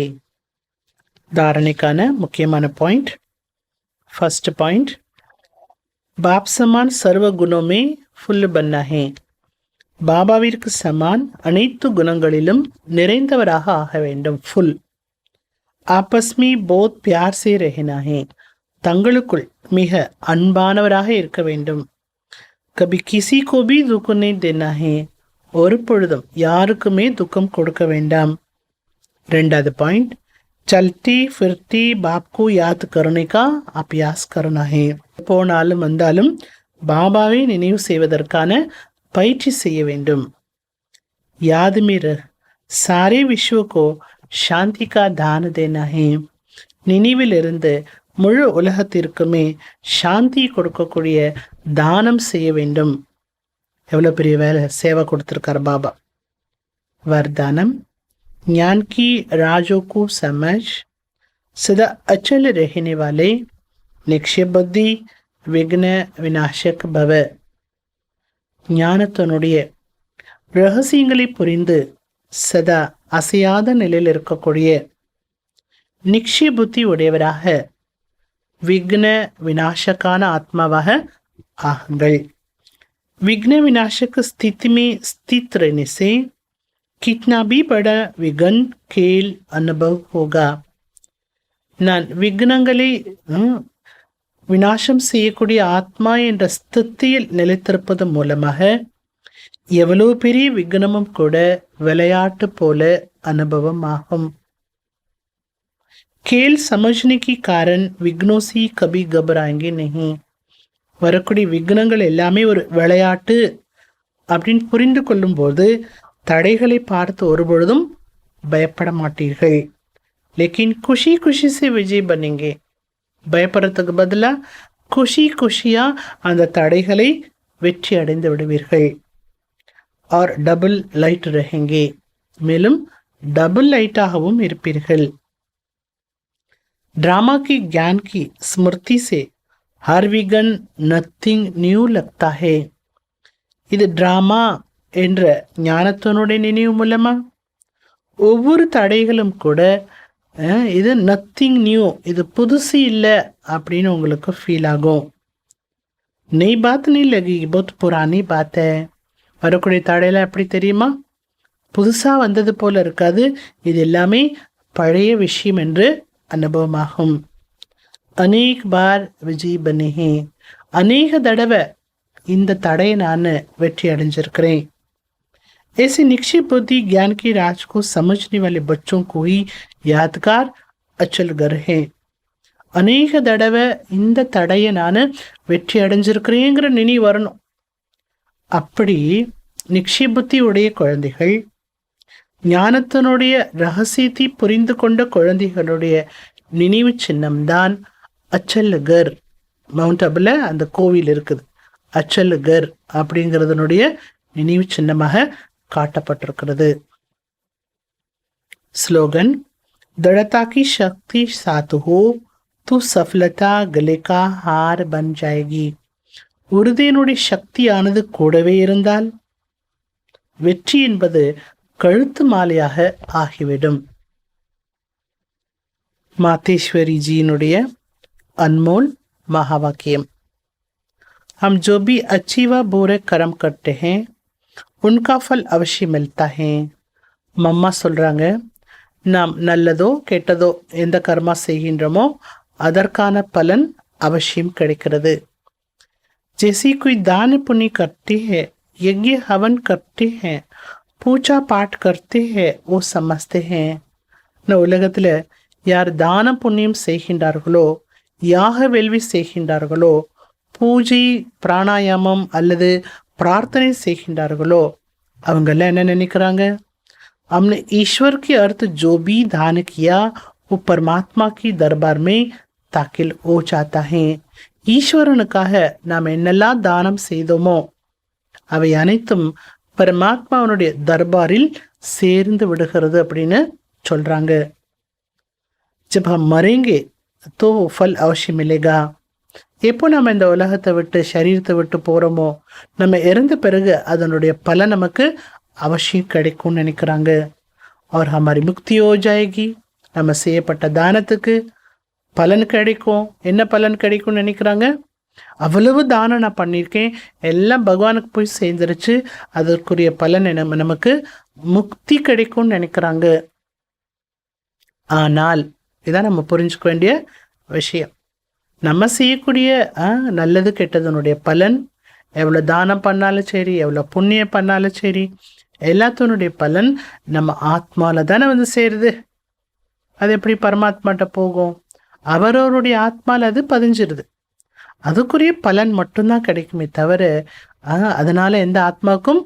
धारणिकाன முக்கியமான பாயிண்ட். फर्स्ट पॉइंट, बाप समान सर्व गुणों में फुल बनना है. பாபாவிற்கு சமான் அனைத்து குணங்களிலும் நிறைந்தவராக ஆக வேண்டும். ஃபுல். ஆபஸ்மி போத் பியார் சே ரஹனா ஹே. தங்களுக்குள் மிக அன்பானவராக இருக்க வேண்டும். கபி கிசி கோ பி துக் நஹி தேனா ஹே. ஒரு பொழுதும் யாருக்குமே துக்கம் கொடுக்க வேண்டாம். ரெண்டாவது பாயிண்ட், சல்தி ஃபிர்தி பாப்கு யாத் கருணை கா அபியாஸ் கருணா ஹே. போனாலும் வந்தாலும் பாபாவை நினைவு செய்வதற்கான பயிற்சி செய்ய வேண்டும். याद में रह सारे विश्व को शांति का दान देना है. நினைவிலிருந்து முழு உலகத்திற்குமே சாந்தி கொடுக்கக்கூடிய தானம் செய்ய வேண்டும். எவ்வளவு பெரிய வேலை சேவை கொடுத்திருக்கார் பாபா. वरदानम, ज्ञान की राजों को समझ, सदा अचल रहने वाले, निक्षेप बुद्धि, विघ्न विनाशक भव. ஞானத்தினுடைய ரகசியங்களை புரிந்து சதா அசையாத நிலையில் இருக்கக்கூடிய நிக்ஷய புத்தி உடையவராக விக்ன விநாசக்கான ஆத்மாவாக ஆகுங்கள். विघ्न विनाशक स्थिति में स्थित रहने से कितना भी बड़ा विघ्न खेल अनुभव होगा. நான் விக்னங்களை விநாசம் செய்யக்கூடிய ஆத்மா என்ற ஸ்திதியில் நிலைத்திருப்பது மூலமாக எவ்வளவு பெரிய விக்னமும் கூட விளையாட்டு போல அனுபவம் ஆகும். खेल समझने के कारण विघ्नों से कभी घबराएंगे नहीं. வரக்கூடிய விக்னங்கள் எல்லாமே ஒரு விளையாட்டு அப்படின்னு புரிந்து கொள்ளும் போது தடைகளை பார்த்து ஒருபொழுதும் பயப்பட மாட்டீர்கள். लेकिन खुशी खुशी से विजय बनेंगे. பயப்படுறதுக்கு பதிலா குஷி குஷியா அந்த தடைகளை வெற்றி அடைந்து விடுவீர்கள். और डबल लाइट रहेंगे. மேலும் டபுள் லைட்டாகவும் இருப்பீர்கள். ड्रामा की ज्ञान की स्मृति से हर विघ्न नथिंग न्यू लगता है. இது டிராமா என்ற ஞானத்தினுடைய நினைவு மூலமா ஒவ்வொரு தடைகளும் கூட இது நத்திங் நியூ, இது புதுசு இல்லை அப்படின்னு உங்களுக்கு ஃபீல் ஆகும். நெய் பாத் நீ லகி பௌத் புராணி பாத்த. வரக்கூடிய தடையெல்லாம் எப்படி தெரியுமா? புதுசாக வந்தது போல இருக்காது, இது எல்லாமே பழைய விஷயம் என்று அனுபவமாகும். அநேக் பார் விஜய் பனே. அநேக தடவை இந்த தடையை நான் வெற்றி அடைஞ்சிருக்கிறேன். ऐसे निक्षिप बुद्धि ज्ञान की राज को समझने वाले बच्चों को ही यादगार अचल घर है. அநேக தடவை இந்த தடையை நான் வெற்றி அடைஞ்சிருக்கிறேங்கிற நினைவு வரணும். அப்படி நிக்ஷய புத்தி உடைய குழந்தைகள், ஞானத்தினுடைய ரகசியத்தை புரிந்து கொண்ட குழந்தைகளுடைய நினைவு சின்னம்தான் அச்சல்கர். மவுண்ட் அபுல அந்த கோவில் இருக்குது. அச்சல்கர் அப்படிங்கிறதுனுடைய நினைவு சின்னமாக காட்டப்பட்டிருக்கிறது. ஸ்லோகன், दृढ़ता की शक्ति साथ हो तो सफलता गले का हार बन जाएगी. உறுதியினுடைய சக்தியானது கூடவே இருந்தால் வெற்றி என்பது கழுத்து மாலையாக ஆகிவிடும். मातेश्वरी जीनुடைய अनमोल महावाक्यम। हम जो भी अच्छी व बुरे कर्म करते हैं उनका फल अवश्य मिलता है। मम्मा சொல்றாங்க, நாம் நல்லதோ கெட்டதோ எந்த கர்மா செய்கின்றோமோ அதற்கான பலன் அவசியம் கிடைக்கிறது। जैसे कोई दान पुण्य करते हैं, यज्ञ हवन करते हैं, पूजा पाठ करते हैं, वो समझते हैं। இந்த உலகத்தில் யார் தான புண்ணியம் செய்கின்றார்களோ, யாக வேள்வி செய்கின்றார்களோ, பூஜை பிராணாயாமம் அல்லது பிரார்த்தனை செய்கின்றார்களோ அவங்கெல்லாம் என்ன நினைக்கிறாங்க? हमने ईश्वर के अर्थ जो भी दान किया वो परमात्मा की दरबार में दाखिल हो जाता है। ஈஸ்வரனுக்காக நாம் என்னெல்லாம் தானம் செய்தோமோ அவை அனைத்தும் பரமாத்மாவனுடைய தர்பாரில் சேர்ந்து விடுகிறது அப்படின்னு சொல்றாங்க। जब हम मरेंगे तो फल अवश्य मिलेगा। எப்போ நம்ம இந்த உலகத்தை விட்டு சரீரத்தை விட்டு போகிறோமோ நம்ம இறந்த பிறகு அதனுடைய பலன் நமக்கு அவசியம் கிடைக்கும்னு நினைக்கிறாங்க। और हमारी मुक्ति हो जाएगी। நம்ம செய்யப்பட்ட தானத்துக்கு பலன் கிடைக்கும்। என்ன பலன் கிடைக்கும்னு நினைக்கிறாங்க? அவ்வளவு தானம் நான் பண்ணியிருக்கேன், எல்லாம் பகவானுக்கு போய் சேர்ந்துருச்சு, அதற்குரிய பலன் நமக்கு முக்தி கிடைக்கும்னு நினைக்கிறாங்க। ஆனால் இதான் நம்ம புரிஞ்சுக்க வேண்டிய விஷயம்। நம்ம செய்யக்கூடிய நல்லது கெட்டதனுடைய பலன், எவ்வளோ தானம் பண்ணாலும் சரி, எவ்வளோ புண்ணியம் பண்ணாலும் சரி, எல்லாத்தினுடைய பலன் நம்ம ஆத்மாவில் தானே வந்து சேருது। அது எப்படி பரமாத்மாட்ட போகும்? அவரவருடைய ஆத்மாவில் அது பதிஞ்சிருது, அதுக்குரிய பலன் மட்டும்தான் கிடைக்குமே தவிர அதனால எந்த ஆத்மாவுக்கும்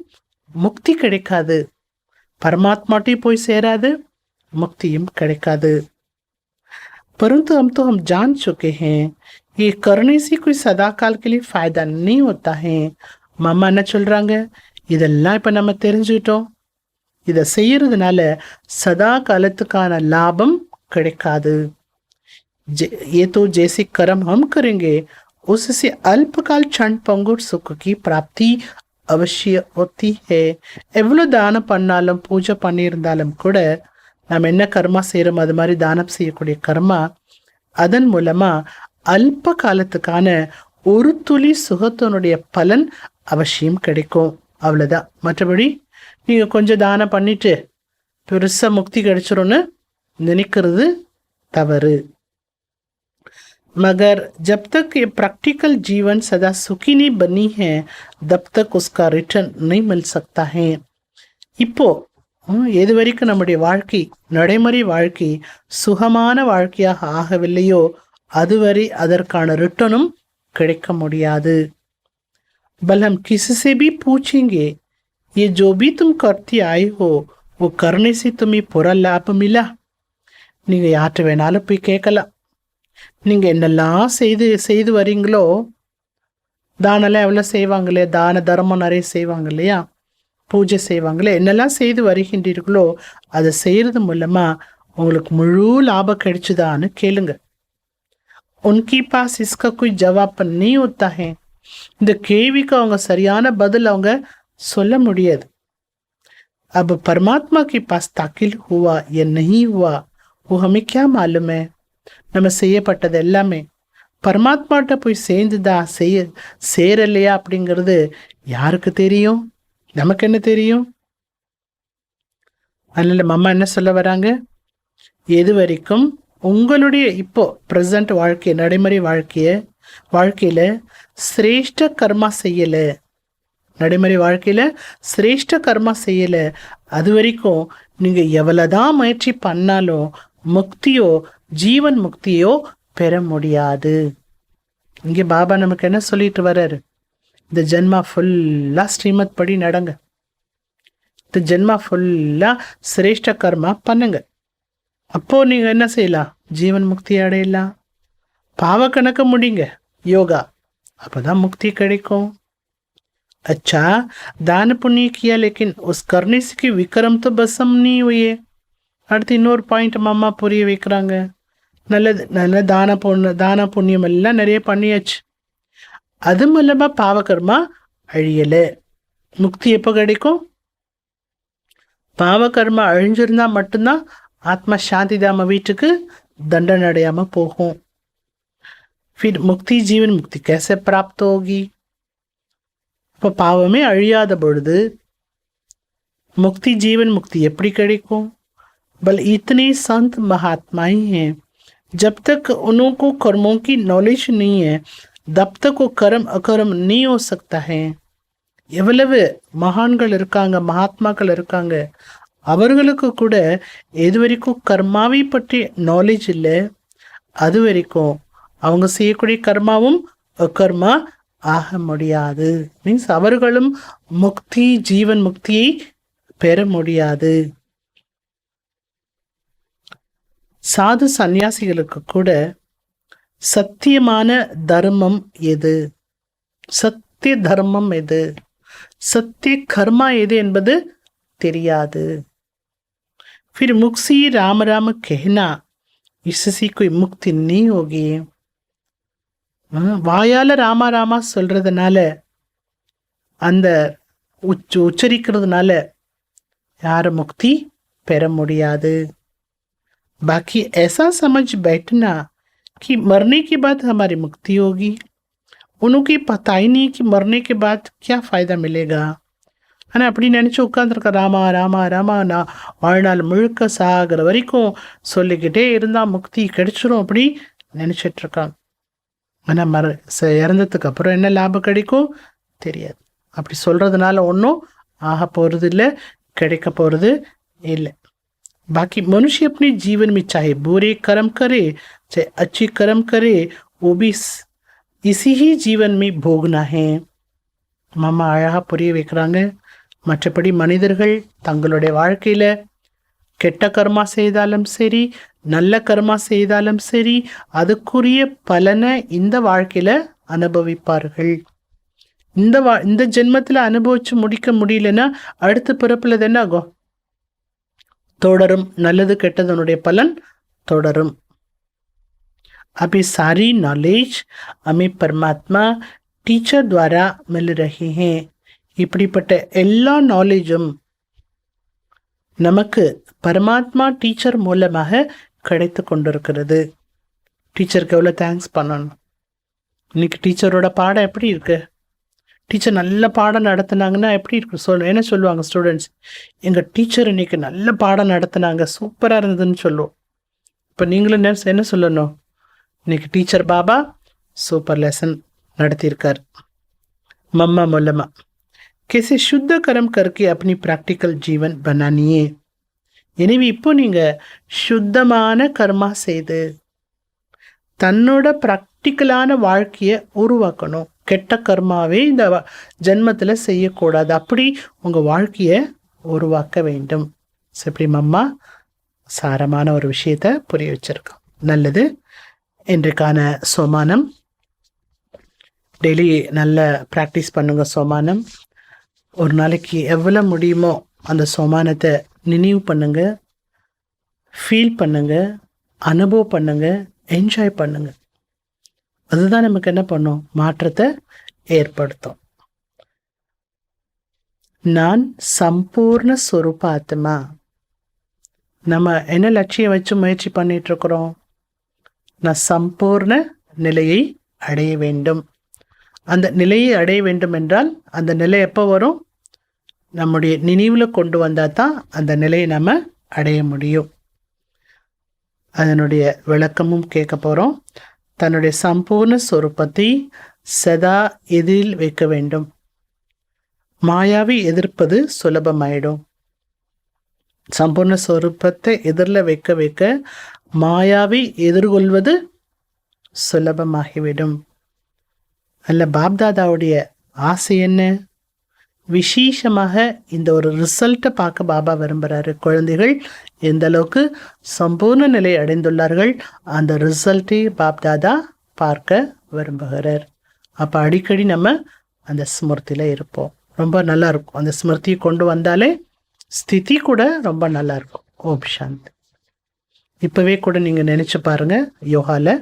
முக்தி கிடைக்காது, பரமாத்மாட்டையும் போய் சேராது, मुक्तिயும் கிடைக்காது। परंतु हम तो हम जान चुके हैं ये करने से कोई सदा काल के लिए फायदा नहीं होता है। மாமா என்ன சொல்றாங்க? இதெல்லாம் இப்ப நம்ம தெரிஞ்சுக்கிட்டோம், இதை செய்யறதுனால சதா காலத்துக்கான லாபம் கிடைக்காது। ये तो जैसे कर्म हम करेंगे उससे अल्पकाल क्षण पंगुर सुख की प्राप्ति அவசிய ஒத்தி ஹே। எவ்வளோ தானம் பண்ணாலும் பூஜை பண்ணியிருந்தாலும் கூட நம்ம என்ன கர்மா செய்கிறோம், அது மாதிரி தானம் செய்யக்கூடிய கர்மா அதன் மூலமா அல்ப காலத்துக்கான ஒரு துளி சுகத்தினுடைய பலன் அவசியம் கிடைக்கும், அவ்வளோதான்। மற்றபடி நீங்கள் கொஞ்சம் தானம் பண்ணிட்டு பெருசாக முக்தி கிடைச்சிரும்னு நினைக்கிறது தவறு। मगर जब तक ये प्रैक्टिकल जीवन सदा सुखी नहीं बनी है तब तक उसका रिटर्न नहीं मिल सकता है। இப்போ எது வரைக்கும் நம்முடைய வாழ்க்கை நடைமுறை வாழ்க்கை சுகமான வாழ்க்கையாக ஆகவில்லையோ அதுவரை அதற்கான ரிட்டர்னும் கிடைக்க முடியாது। बल हम किसी से भी पूछेंगे ये जो भी तुम करती आए हो वो करने से तुम्हें पूरा लाभ मिला। நீங்க யார்கிட்ட வேணாலும் போய் கேட்கலாம், நீங்கள் என்னெல்லாம் செய்து வரீங்களோ, தானெல்லாம் எவ்வளோ செய்வாங்க இல்லையா, தான தர்மம் நிறைய செய்வாங்க இல்லையா, பூஜை செய்வாங்களே, என்னெல்லாம் செய்து வருகின்றீர்களோ அதை செய்கிறது மூலமாக உங்களுக்கு முழு லாபம் கிடைச்சுதான்னு கேளுங்க। உன்கி பாஸ் இஸ்கா कोई ஜவாப் नहीं होता है। இந்த கேள்விக்கு அவங்க சரியான பதில் அவங்க சொல்ல முடியாது। अब परमात्मा के पास दाखिल हुआ या नहीं हुआ वो हमें क्या मालूम है। நம்ம செய்யப்பட்டது எல்லாமே பரமாத்மாட்ட போய் சேர்ந்துதா சேரலையா அப்படிங்கிறது யாருக்கு தெரியும்? நமக்கு என்ன தெரியும்? அதனால மாமா என்ன சொல்ல வராங்க? எது வரைக்கும் உங்களுடைய இப்போ ப்ரெசண்ட் வாழ்க்கை நடைமுறை வாழ்க்கையில சிரேஷ்ட கர்மா செய்யல, நடைமுறை வாழ்க்கையில சிரேஷ்ட கர்மா செய்யல, அது வரைக்கும் நீங்க எவ்வளவுதான் முயற்சி பண்ணாலும் முக்தியோ ஜீவன் முக்தியோ பெற முடியாது। இங்கே பாபா நமக்கு என்ன சொல்லிட்டு வர்றாரு? இந்த ஜென்மா ஃபுல்லா ஸ்ரீமத் படி நடங்க, இந்த ஜென்மா ஃபுல்லா சிரேஷ்ட கர்மா பண்ணுங்க, அப்போ நீங்க என்ன செய்யலாம்? ஜீவன் முக்தி அடையலாம்। பாவ கணக்க முடிங்க யோகா, அப்பதான் முக்தி கிடைக்கும்। अच्छा दान पुण्य किया लेकिन उस करने से विक्रम तो बसम नहीं हुए। அடுத்து இன்னொரு பாயிண்ட் மாமா புரிய வைக்கிறாங்க। நல்ல தான புண்ணியம் எல்லாம் நிறைய பண்ணியாச்சு, அது மூலமா பாவகர்மா அழியலை, முக்தி எப்போ கிடைக்கும்? பாவ கர்மா அழிஞ்சிருந்தா மட்டும்தான் ஆத்மா சாந்தி தாம வீட்டுக்கு தண்டனை அடையாம போகும். फिर मुक्ति जीवन मुक्ति कैसे प्राप्त होगी? இப்போ பாவமே அழியாத பொழுது मुक्ति जीवन मुक्ति எப்படி கிடைக்கும்? बल इतने संत महात्मा ही हैं, जब तक उनको कर्मों की नॉलेज नहीं है तब तक वो कर्म अकर्म नहीं हो सकता है. எவ்வளவு மகான்கள் இருக்காங்க, மகாத்மாக்கள் இருக்காங்க, அவர்களுக்கு கூட எது வரைக்கும் கர்மாவை பற்றி நாலேஜ் இல்லை அது வரைக்கும் அவங்க செய்யக்கூடிய கர்மாவும் அகர்மா ஆக முடியாது. மீன்ஸ் அவர்களும் முக்தி ஜீவன் முக்தியை பெற முடியாது. சாது சந்நியாசிகளுக்கு கூட சத்தியமான தர்மம் எது, சத்திய தர்மம் எது, சத்திய கர்மா எது என்பது தெரியாது. फिर मुक्ति राम राम कहना इससे कोई मुक्ति नहीं होगी. வாயால ராமா ராமா சொல்றதுனால, அந்த உச்சரிக்கிறதுனால யாரும் முக்தி பெற முடியாது. बाकी ऐसा समझ बैठना कि मरने के बाद हमारी मुक्ति होगी, उनकी पता ही नहीं कि मरने के बाद क्या फायदा मिलेगा. ஆனால் அப்படி நினச்சி உட்காந்துருக்க ராமா ராமா ராமா நான் வாழ்நாள் முழுக்க சாகிற வரைக்கும் சொல்லிக்கிட்டே இருந்தால் முக்தி கிடைச்சிரும் அப்படி நினச்சிட்ருக்காங்க. ஆனால் இறந்ததுக்கு அப்புறம் என்ன லாபம் கிடைக்கும் தெரியாது. அப்படி சொல்கிறதுனால ஒன்றும் ஆக போகிறது இல்லை, கிடைக்க போகிறது இல்லை. बाकी मनुष्य अपने जीवन में चाहे बुरे कर्म करे चाहे अच्छे कर्म करे वो भी इसी ही जीवन में भोगना है. மாமா அழகாக புரிய வைக்கிறாங்க. மற்றபடி மனிதர்கள் தங்களுடைய வாழ்க்கையில் கெட்ட கர்மா செய்தாலும் சரி நல்ல கர்மா செய்தாலும் சரி அதுக்குரிய பலனை இந்த வாழ்க்கையில் அனுபவிப்பார்கள். இந்த ஜென்மத்தில் அனுபவிச்சு முடிக்க முடியலன்னா அடுத்த பிறப்பில் என்ன ஆகும்? தொடரும். நல்லது கெட்டதனுடைய பலன் தொடரும். अभी सारी नॉलेज हमें परमात्मा टीचर द्वारा मिल रही हैं. இப்படிப்பட்ட எல்லா நாலேஜும் நமக்கு பரமாத்மா டீச்சர் மூலமாக கிடைத்து கொண்டிருக்கிறது. டீச்சருக்கு எவ்வளோ தேங்க்ஸ் பண்ணணும். இன்னைக்கு டீச்சரோட பாடம் எப்படி இருக்கு? டீச்சர் நல்ல பாடம் நடத்துனாங்கன்னா எப்படி இருக்கு என்ன சொல்லுவாங்க ஸ்டூடெண்ட்ஸ்? எங்கள் டீச்சர் இன்னைக்கு நல்ல பாடம் நடத்துனாங்க, சூப்பராக இருந்ததுன்னு சொல்லுவோம். இப்போ நீங்களும் என்ன சொல்லணும்? இன்னைக்கு டீச்சர் பாபா சூப்பர் லெசன் நடத்தியிருக்கார் मम्मा मोलमा. कैसे शुद्ध कर्म करके अपनी प्रैक्टिकल जीवन बनानिए. எனவே இப்போ நீங்கள் சுத்தமான கர்மா செய்து தன்னோட ப்ராக்டிக்கலான வாழ்க்கையை உருவாக்கணும். கெட்ட கர்மாவே இந்த ஜென்மத்தில் செய்யக்கூடாது. அப்படி உங்கள் வாழ்க்கையை உருவாக்க வேண்டும். எப்படி மம்மா சாரமான ஒரு விஷயத்தை புரிய வச்சிருக்கோம். நல்லது. இன்றைக்கான சோமானம் டெய்லி நல்ல ப்ராக்டிஸ் பண்ணுங்க. சோமானம் ஒரு நாளைக்கு எவ்வளோ முடியுமோ அந்த சோமானத்தை நினைவு பண்ணுங்க, ஃபீல் பண்ணுங்க, அனுபவம் பண்ணுங்க, என்ஜாய் பண்ணுங்க. அதுதான் நமக்கு என்ன பண்ணும்? மாற்றத்தை ஏற்படுத்தும். நான் சம்பூர்ண ஸ்வரூப ஆத்மா. நம்ம என்ன லட்சியம் வச்சு முயற்சி பண்ணிட்டு இருக்கிறோம்? நான் சம்பூர்ண நிலையை அடைய வேண்டும். அந்த நிலையை அடைய வேண்டும் என்றால் அந்த நிலை எப்போ வரும்? நம்முடைய நினைவில் கொண்டு வந்தால் தான் அந்த நிலையை நம்ம அடைய முடியும். அதனுடைய விளக்கமும் கேட்க போகிறோம். தன்னுடைய சம்பூர்ண ஸ்வரூபத்தை சதா எதிரில் வைக்க வேண்டும். மாயாவை எதிர்ப்பது சுலபமாயிடும். சம்பூர்ண ஸ்வரூபத்தை எதிரில் வைக்க வைக்க மாயாவை எதிர்கொள்வது சுலபமாகிவிடும். அல்ல பாப்தாதாவுடைய ஆசை என்ன? விசேஷமாக இந்த ஒரு ரிசல்ட்டை பார்க்க பாபா விரும்புகிறாரு. குழந்தைகள் எந்த அளவுக்கு சம்பூர்ண நிலை அடைந்துள்ளார்கள் அந்த ரிசல்ட்டை பாப்தாதா பார்க்க விரும்புகிறார். அப்போ அடிக்கடி நம்ம அந்த ஸ்மிருதியில் இருப்போம். ரொம்ப நல்லா இருக்கும். அந்த ஸ்மிருதியை கொண்டு வந்தாலே ஸ்திதி கூட ரொம்ப நல்லா இருக்கும். ஓம் சாந்தி. இப்போவே கூட நீங்கள் நினச்சி பாருங்கள். யோகாவில்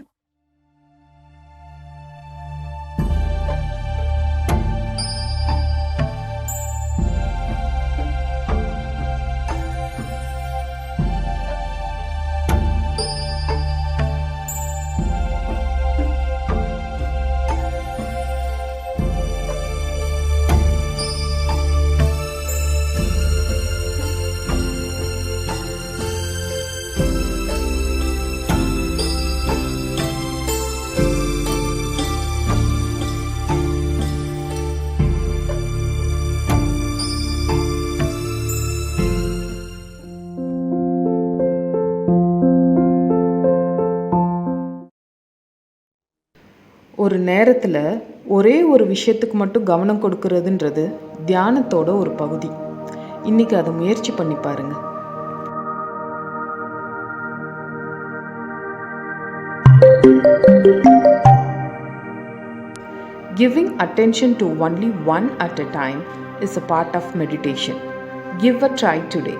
ஒரு நேரத்தில் ஒரே ஒரு விஷயத்துக்கு மட்டும் கவனம் கொடுக்கறதுன்றது தியானத்தோட ஒரு பகுதி. இன்னைக்கு அதை முயற்சி பண்ணி பாருங்க. Giving attention to only one at a time is a part of meditation. Give a try today.